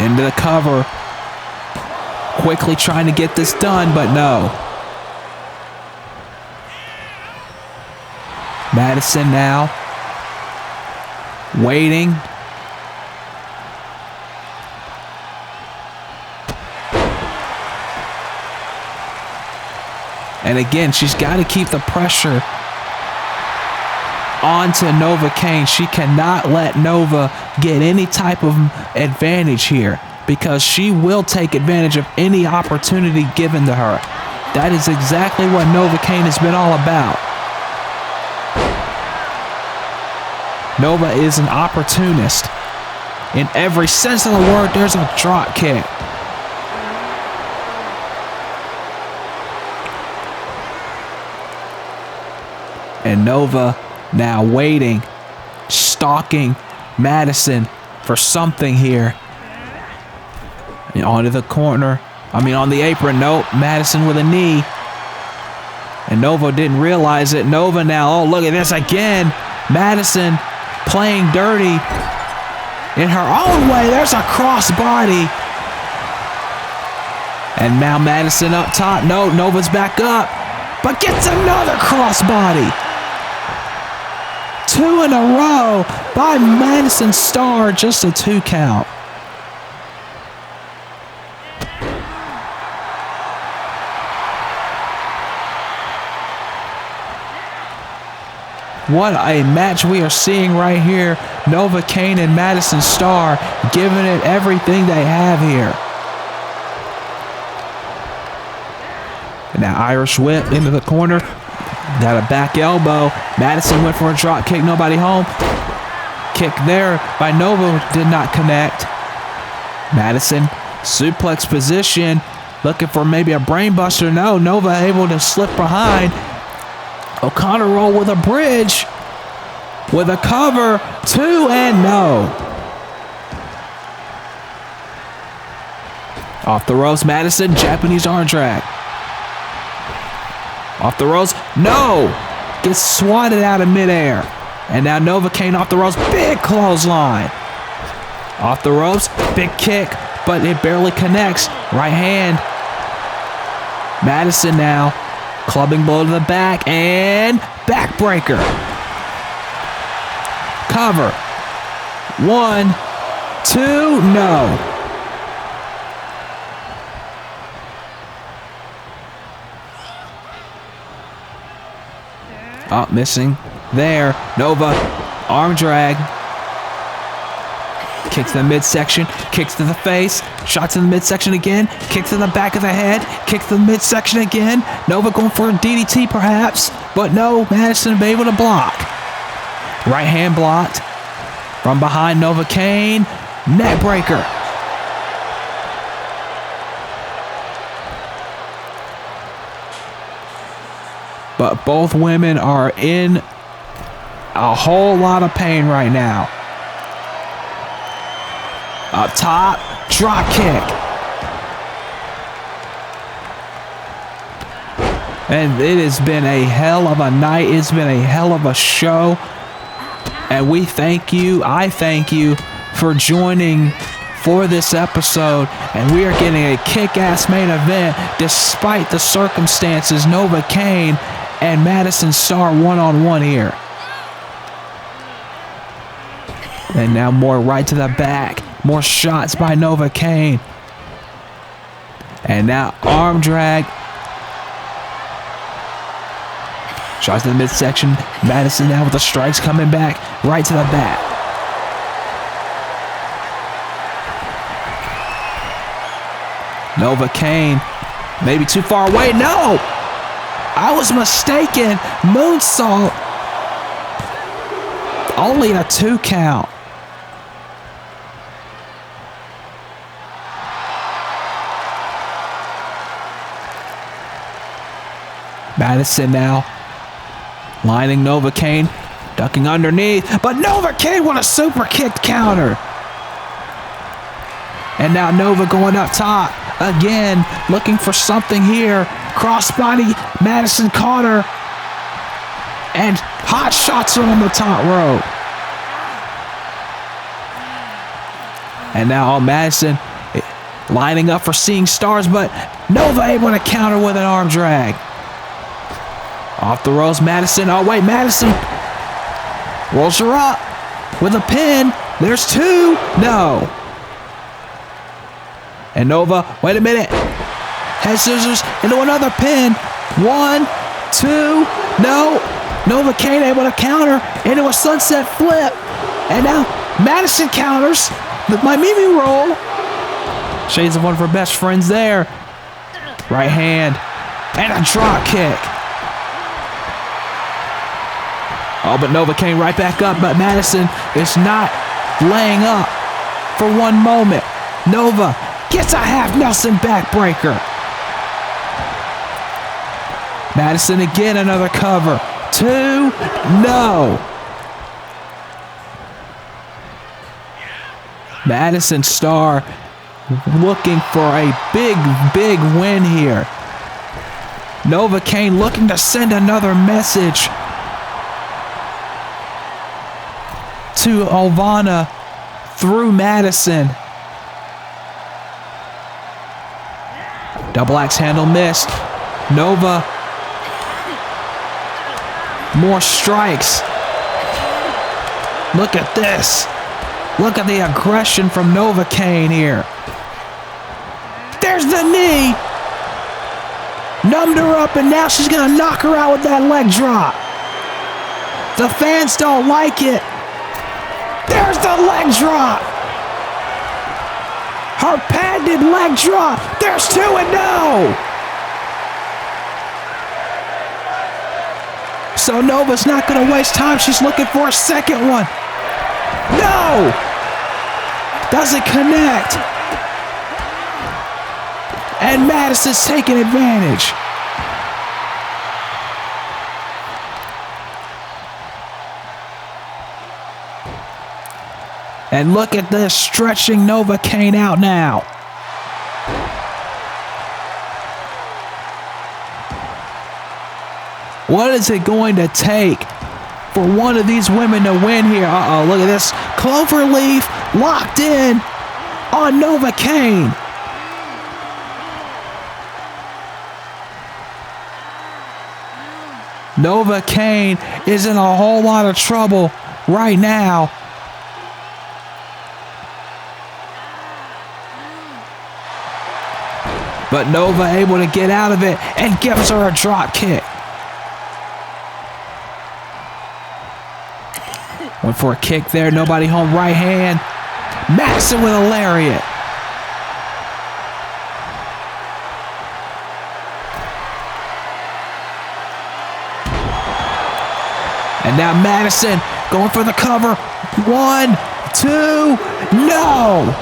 Into the cover. Quickly trying to get this done, but no. Madison now waiting. And again, she's got to keep the pressure onto Nova Cain. She cannot let Nova get any type of advantage here, because she will take advantage of any opportunity given to her. That is exactly what Nova Cain has been all about. Nova is an opportunist. In every sense of the word, there's a drop kick. And Nova now waiting, stalking Madison for something here. And onto the corner. On the apron. Nope. Madison with a knee. And Nova didn't realize it. Nova now, oh, look at this again. Madison playing dirty in her own way. There's a crossbody. And now Madison up top. No, Nova's back up, but gets another crossbody. 2 in a row by Madison Starr. Just a 2 count. What a match we are seeing right here. Nova Cain and Madison Starr giving it everything they have here. And now Irish whip into the corner. Got a back elbow. Madison went for a drop kick. Nobody home. Kick there by Nova. Did not connect. Madison suplex position. Looking for maybe a brain buster. No, Nova able to slip behind. O'Connor roll with a bridge. With a cover. 2 and no. Off the ropes, Madison. Japanese arm drag. Off the ropes. No. Gets swatted out of midair. And now Nova Cain off the ropes. Big clothesline. Off the ropes. Big kick. But it barely connects. Right hand. Madison now. Clubbing blow to the back. And backbreaker. Cover. 1, 2. No. Oh, missing there. Nova, arm drag. Kick to the midsection, kicks to the face, shots in the midsection again, kick to the back of the head, kick to the midsection again. Nova going for a DDT perhaps, but no, Madison be able to block. Right hand blocked. From behind, Nova Cain. Neck breaker. But both women are in a whole lot of pain right now. Up top, drop kick. And it has been a hell of a night. It's been a hell of a show. And we thank you, I thank you for joining for this episode. And we are getting a kick-ass main event despite the circumstances. Nova Cain and Madison Star one-on-one here. And now more right to the back. More shots by Nova Cain. And now arm drag. Shots to the midsection. Madison now with the strikes coming back. Right to the back. Nova Cain. Maybe too far away. No! I was mistaken. Moonsault. Only a 2 count. Madison now lining Nova Cain, ducking underneath, but Nova Cain with a super kick counter. And now Nova going up top again, looking for something here. Crossbody, Madison caught her, and hot shots her on the top rope. And now Madison lining up for seeing stars, but Nova able to counter with an arm drag. Off the ropes, Madison. Oh, wait, Madison rolls her up with a pin. There's 2. No. And Nova, wait a minute. Head scissors into another pin. 1, 2, no. Nova Cain able to counter into a sunset flip. And now Madison counters with my Mimi roll. Shades of one of her best friends there. Right hand and a drop kick. Oh, but Nova Cain right back up, but Madison is not laying up for one moment. Nova gets a half Nelson backbreaker. Madison again, another cover. 2, no. Madison Star looking for a big win here. Nova Cain looking to send another message to Ovana through Madison. Double axe handle missed. Nova. More strikes. Look at this. Look at the aggression from Nova Cain here. There's the knee. Numbed her up, and now she's going to knock her out with that leg drop. The fans don't like it. There's the leg drop. Her patented leg drop. There's 2 and no. So Nova's not going to waste time. She's looking for a second one. No. Doesn't connect. And Madison's taking advantage. And look at this, stretching Nova Cain out now. What is it going to take for one of these women to win here? Uh-oh, look at this. Cloverleaf locked in on Nova Cain. Nova Cain is in a whole lot of trouble right now. But Nova able to get out of it and gives her a drop kick. Went for a kick there, nobody home, right hand. Madison with a lariat. And now Madison going for the cover. 1, 2, no!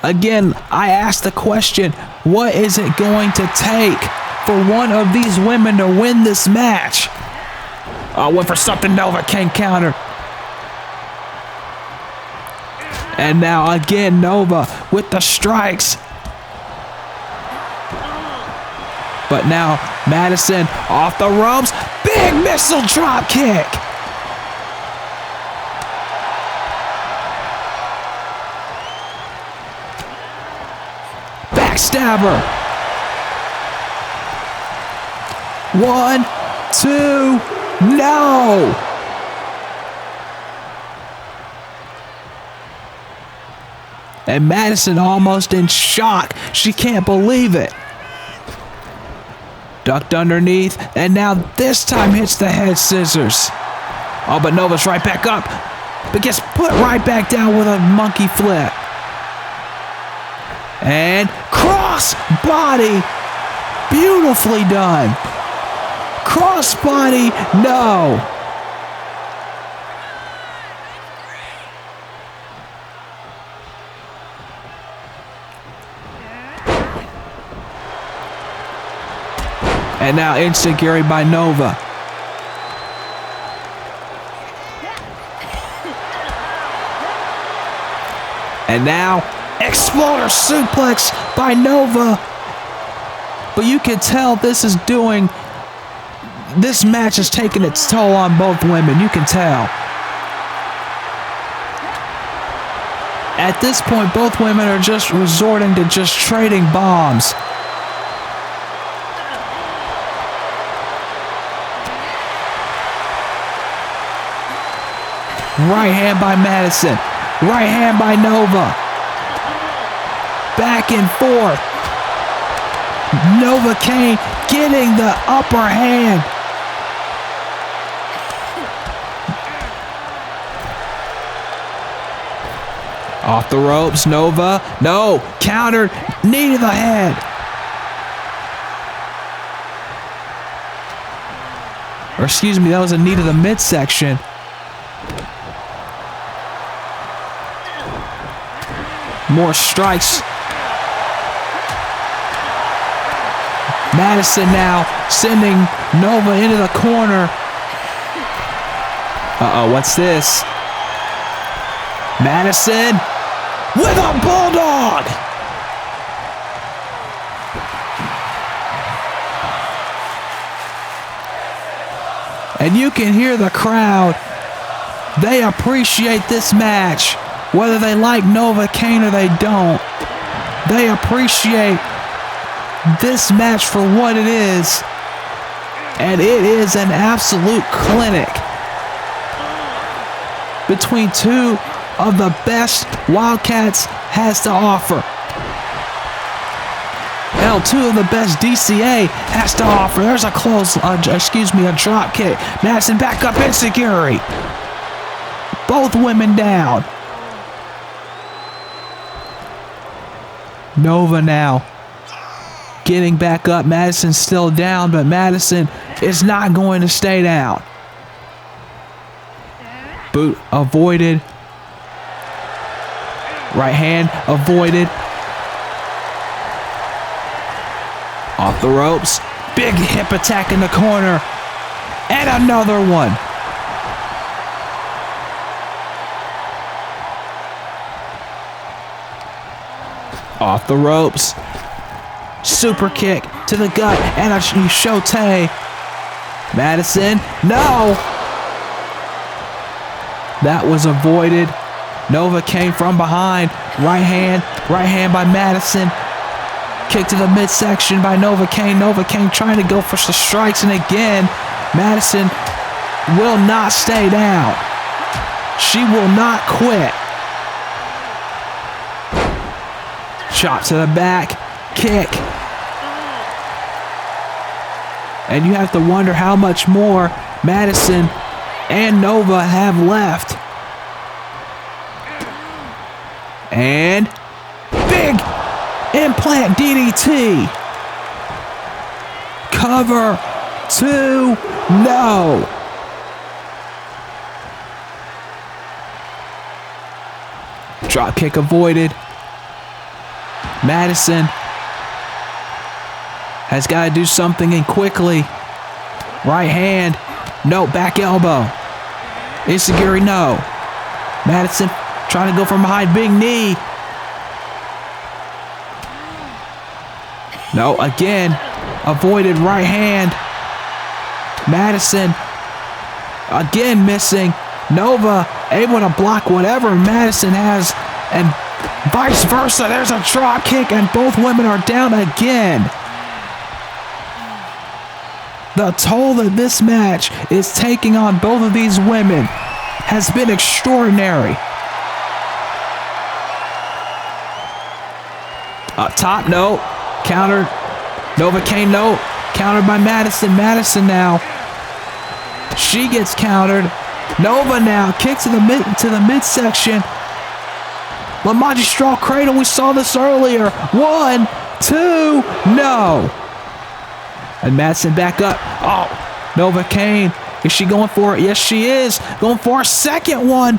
Again, I asked the question, what is it going to take for one of these women to win this match? I went for something Nova can't counter. And now again, Nova with the strikes. But now Madison off the ropes. Big missile drop kick. Backstabber. 1, 2, no. And Madison almost in shock. She can't believe it. Ducked underneath, and now this time hits the head scissors. Oh, but Nova's right back up, but gets put right back down with a monkey flip. And cross body, beautifully done. Cross body, no. And now enziguri by Nova. And now exploder suplex by Nova. But you can tell this match is taking its toll on both women. You can tell. At this point, both women are just resorting to just trading bombs. Right hand by Madison. Right hand by Nova. Back and forth. Nova Cain getting the upper hand. Off the ropes, Nova. No, countered. Knee to the head. Or excuse me, that was a knee to the midsection. More strikes. Madison now sending Nova into the corner. Uh-oh, what's this? Madison with a bulldog. And you can hear the crowd. They appreciate this match. Whether they like Nova Cain or they don't, they appreciate this match for what it is. And it is an absolute clinic between two of the best Wildcats has to offer. Hell, two of the best DCA has to offer. There's a a drop kick. Madison back up enziguri. Both women down. Nova now getting back up. Madison's still down, but Madison is not going to stay down. Boot avoided. Right hand avoided. Off the ropes. Big hip attack in the corner. And another one. Off the ropes. Super kick to the gut and a shote. Madison, no! That was avoided. Nova came from behind. Right hand by Madison. Kick to the midsection by Nova Cain. Nova Cain trying to go for some strikes, and again, Madison will not stay down. She will not quit. Chop to the back, kick. And you have to wonder how much more Madison and Nova have left. And big implant DDT. Cover 2, no. Drop kick avoided. Madison has got to do something and quickly. Right hand. No, back elbow. Isagiri, no. Madison trying to go from behind, big knee. No, again. Avoided right hand. Madison again missing. Nova able to block whatever Madison has, and vice versa. There's a drop kick, and both women are down again. The toll that this match is taking on both of these women has been extraordinary. Up top, no. Countered. Nova Cain, no. Countered by Madison. Madison now. She gets countered. Nova now kicks to the midsection. La Magistral Cradle, we saw this earlier. 1, 2, no. And Madison back up. Oh, Nova Cain. Is she going for it? Yes, she is. Going for a second one.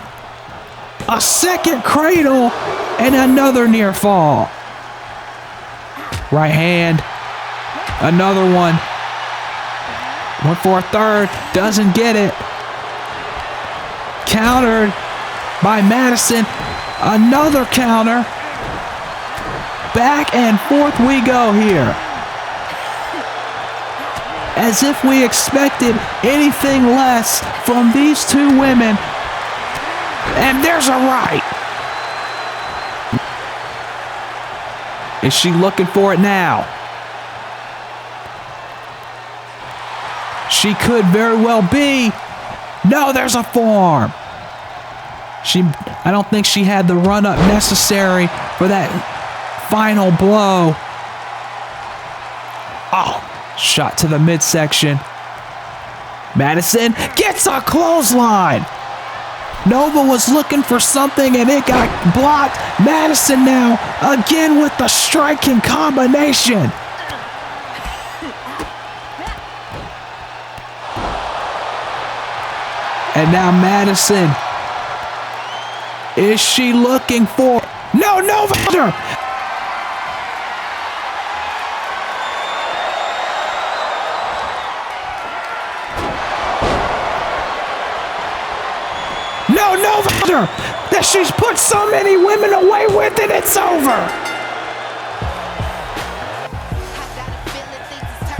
A second cradle. And another near fall. Right hand. Another one. Went for a third. Doesn't get it. Countered by Madison. Another counter. Back and forth we go here. As if we expected anything less from these two women. And there's a right. Is she looking for it now? She could very well be. No, there's a forearm. I don't think she had the run-up necessary for that final blow. Oh, shot to the midsection. Madison gets a clothesline. Nova was looking for something and it got blocked. Madison now again with the striking combination. And now Madison. Is she looking for... No, Nova! No, Nova! That she's put so many women away with it, it's over!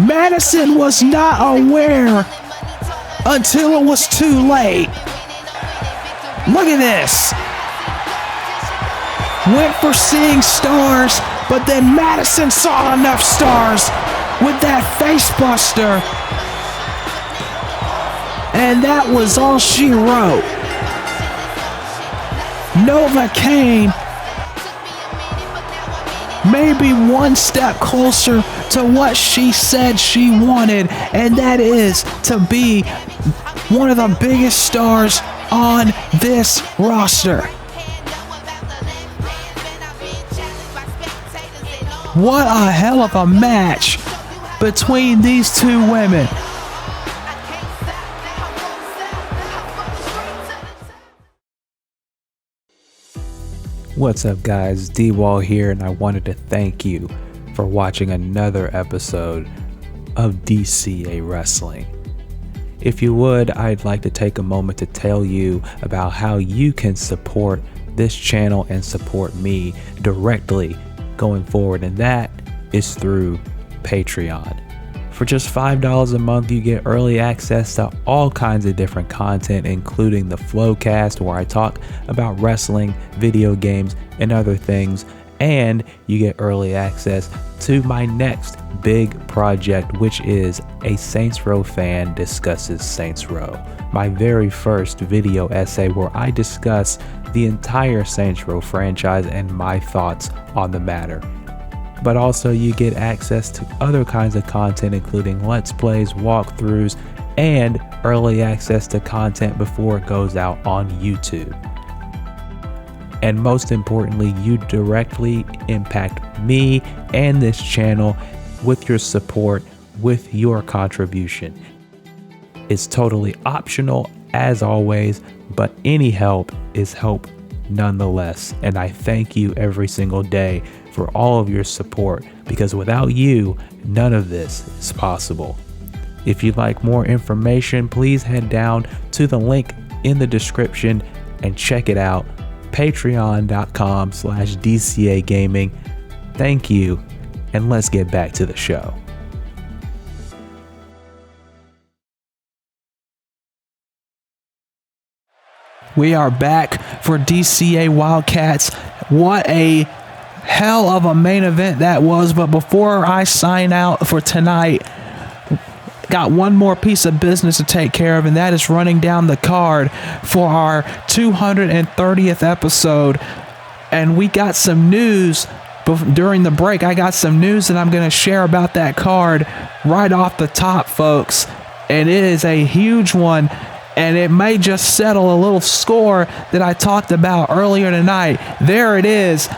Madison was not aware until it was too late. Look at this. Went for seeing stars, but then Madison saw enough stars with that face buster. And that was all she wrote. Nova Cain maybe one step closer to what she said she wanted, and that is to be one of the biggest stars on this roster. What a hell of a match between these two women. What's up, guys? D-Wall here, and I wanted to thank you for watching another episode of DCA Wrestling. If you would, I'd like to take a moment to tell you about how you can support this channel and support me directly going forward, and that is through Patreon. For just $5 a month, you get early access to all kinds of different content, including the Flowcast, where I talk about wrestling, video games, and other things, and you get early access to my next big project, which is a Saints Row fan discusses Saints Row, my very first video essay where I discuss the entire Saints Row franchise and my thoughts on the matter. But also you get access to other kinds of content, including Let's Plays, walkthroughs, and early access to content before it goes out on YouTube. And most importantly, you directly impact me and this channel with your support with your contribution. It's totally optional as always, but any help is help nonetheless. And I thank you every single day for all of your support, because without you, none of this is possible. If you'd like more information, please head down to the link in the description and check it out. Patreon.com/DCA Gaming. Thank you, and let's get back to the show. We are back for DCA Wildcats. What a hell of a main event that was. But before I sign out for tonight, got one more piece of business to take care of, and that is running down the card for our 230th episode. And we got some news during the break. I got some news that I'm going to share about that card right off the top, folks. And it is a huge one. And it may just settle a little score that I talked about earlier tonight. There it is.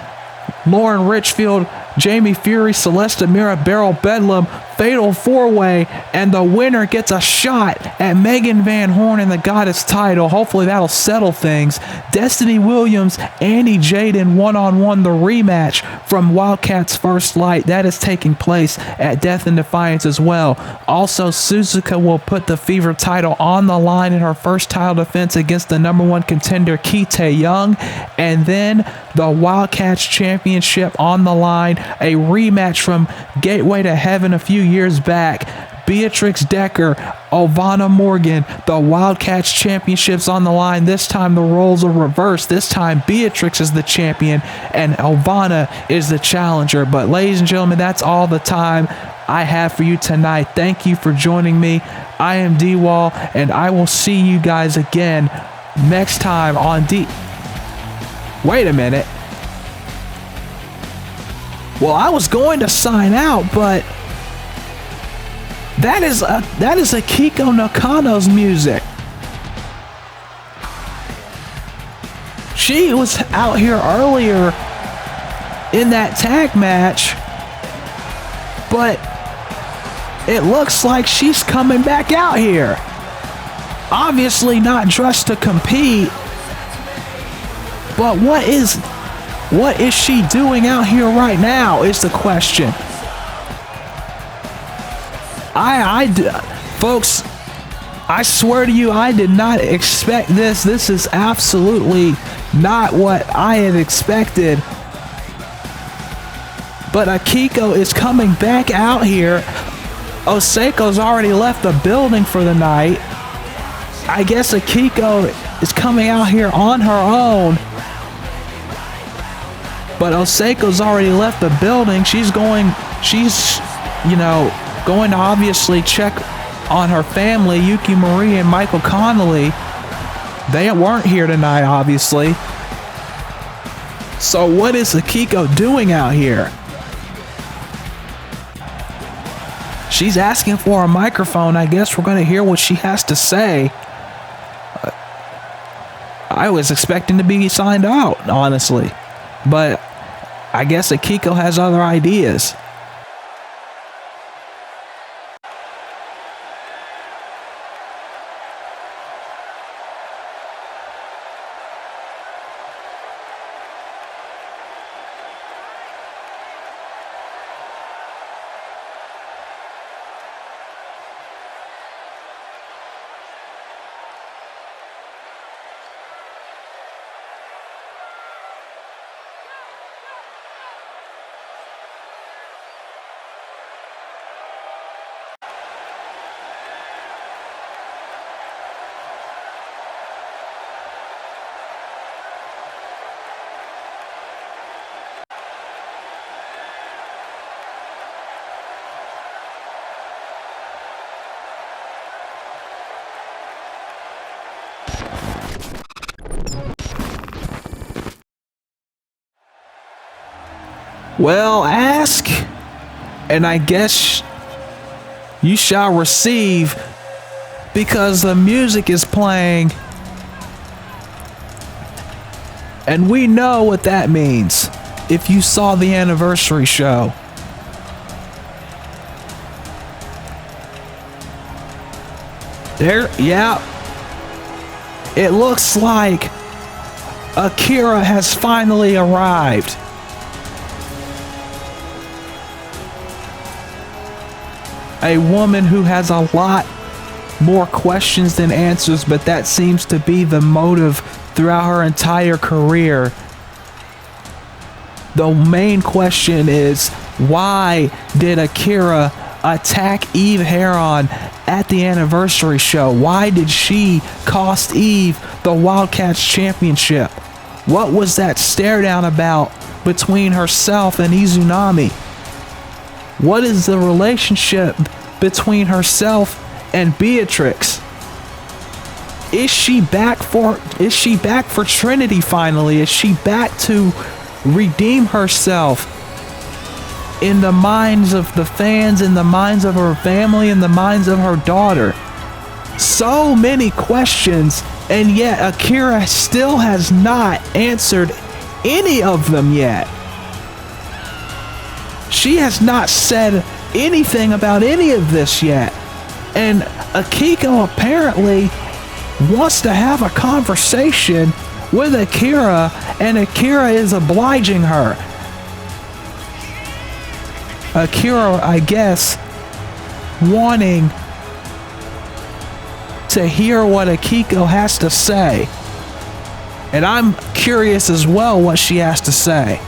Lauren Richfield, Jamie Fury, Celeste Mira, Beryl Bedlam, fatal four-way, and the winner gets a shot at Megan Van Horne in the Goddess title. Hopefully that'll settle things. Destiny Williams, Annie Jaden one-on-one, the rematch from Wildcats First Light. That is taking place at Death and Defiance as well. Also, Suzuka will put the Fever title on the line in her first title defense against the #1 contender, Ki-Tae Young. And then the Wildcats Championship on the line, a rematch from Gateway to Heaven a few years back. Beatrix Decker, Ovana Morgan, the Wildcats Championships on the line. This time the roles are reversed. This time Beatrix is the champion and Ovana is the challenger. But ladies and gentlemen, that's all the time I have for you tonight. Thank you for joining me. I am D-Wall, and I will see you guys again next time on Wait a minute. Well, I was going to sign out, but that is Akiko Nakano's music. She was out here earlier in that tag match, but it looks like she's coming back out here. Obviously not dressed to compete, but what is she doing out here right now is the question. Folks, I swear to you, I did not expect this. This is absolutely not what I had expected. But Akiko is coming back out here. Oseko's already left the building for the night. I guess Akiko is coming out here on her own. But Oseko's already left the building. She's going to obviously check on her family, Yuki Marie and Michael Connolly. They weren't here tonight, obviously. So what is Akiko doing out here? She's asking for a microphone. I guess we're going to hear what she has to say. I was expecting to be signed out, honestly. But I guess Akiko has other ideas. Well, ask, and I guess you shall receive, because the music is playing. And we know what that means if you saw the anniversary show. There, yeah. It looks like Akira has finally arrived. A woman who has a lot more questions than answers, but that seems to be the motive throughout her entire career. The main question is, why did Akira attack Eve Heron at the anniversary show? Why did she cost Eve the Wildcats championship? What was that stare down about between herself and Izunami? What is the relationship between herself and Beatrix? Is she back for Trinity finally? Is she back to redeem herself in the minds of the fans, in the minds of her family, in the minds of her daughter? So many questions, and yet Akira still has not answered any of them yet. She has not said anything about any of this yet. And Akiko apparently wants to have a conversation with Akira, and Akira is obliging her. Akira, I guess, wanting to hear what Akiko has to say. And I'm curious as well what she has to say.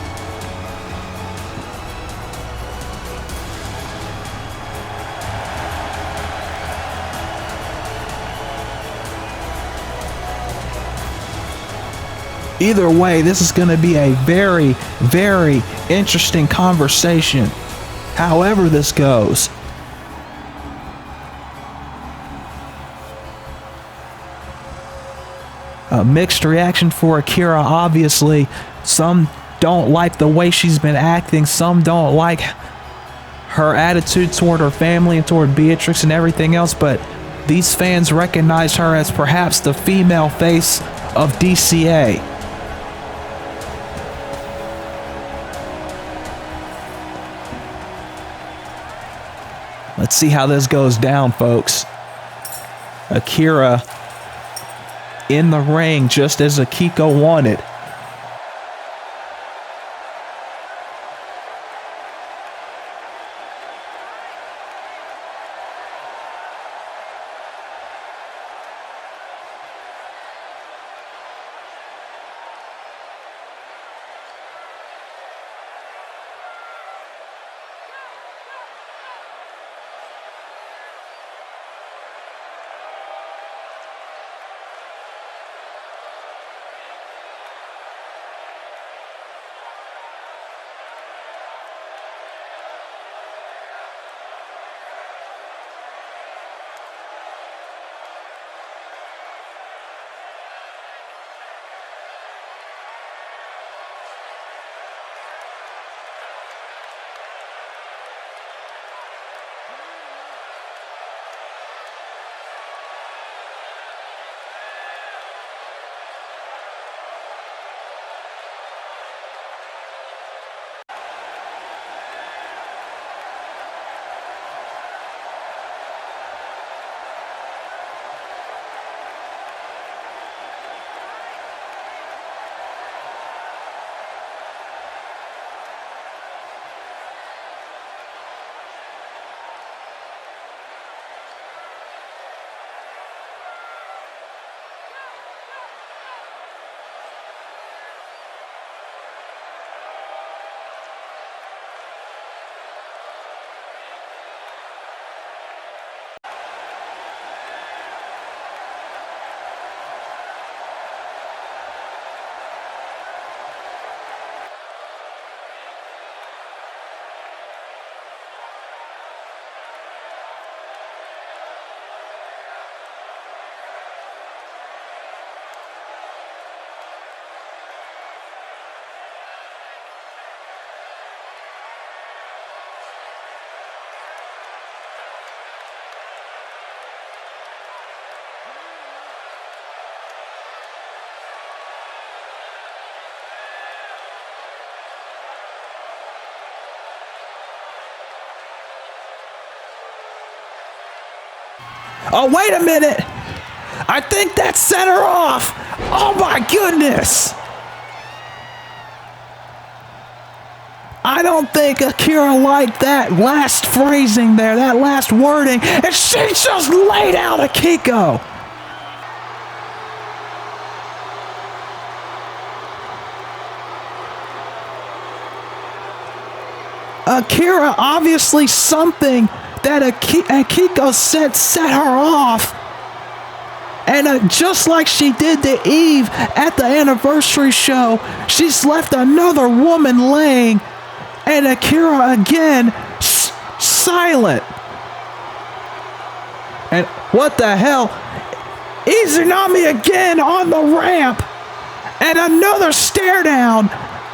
Either way, this is going to be a very, very interesting conversation, however this goes. A mixed reaction for Akira, obviously. Some don't like the way she's been acting. Some don't like her attitude toward her family and toward Beatrix and everything else, but these fans recognize her as perhaps the female face of DCA. Let's see how this goes down, folks. Akira in the ring just as Akiko wanted. Oh, wait a minute. I think that set her off. Oh my goodness. I don't think Akira liked that last phrasing there, that last wording, and she just laid out Akiko. Akira, obviously something that Akiko said set her off. And just like she did to Eve at the anniversary show, she's left another woman laying, and Akira again silent. And what the hell? Izunami again on the ramp, and another stare down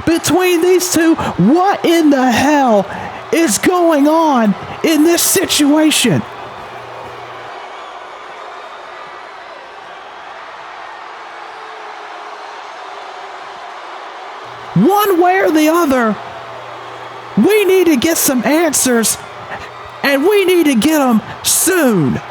between these two. What in the hell is going on in this situation? One way or the other, we need to get some answers, and we need to get them soon.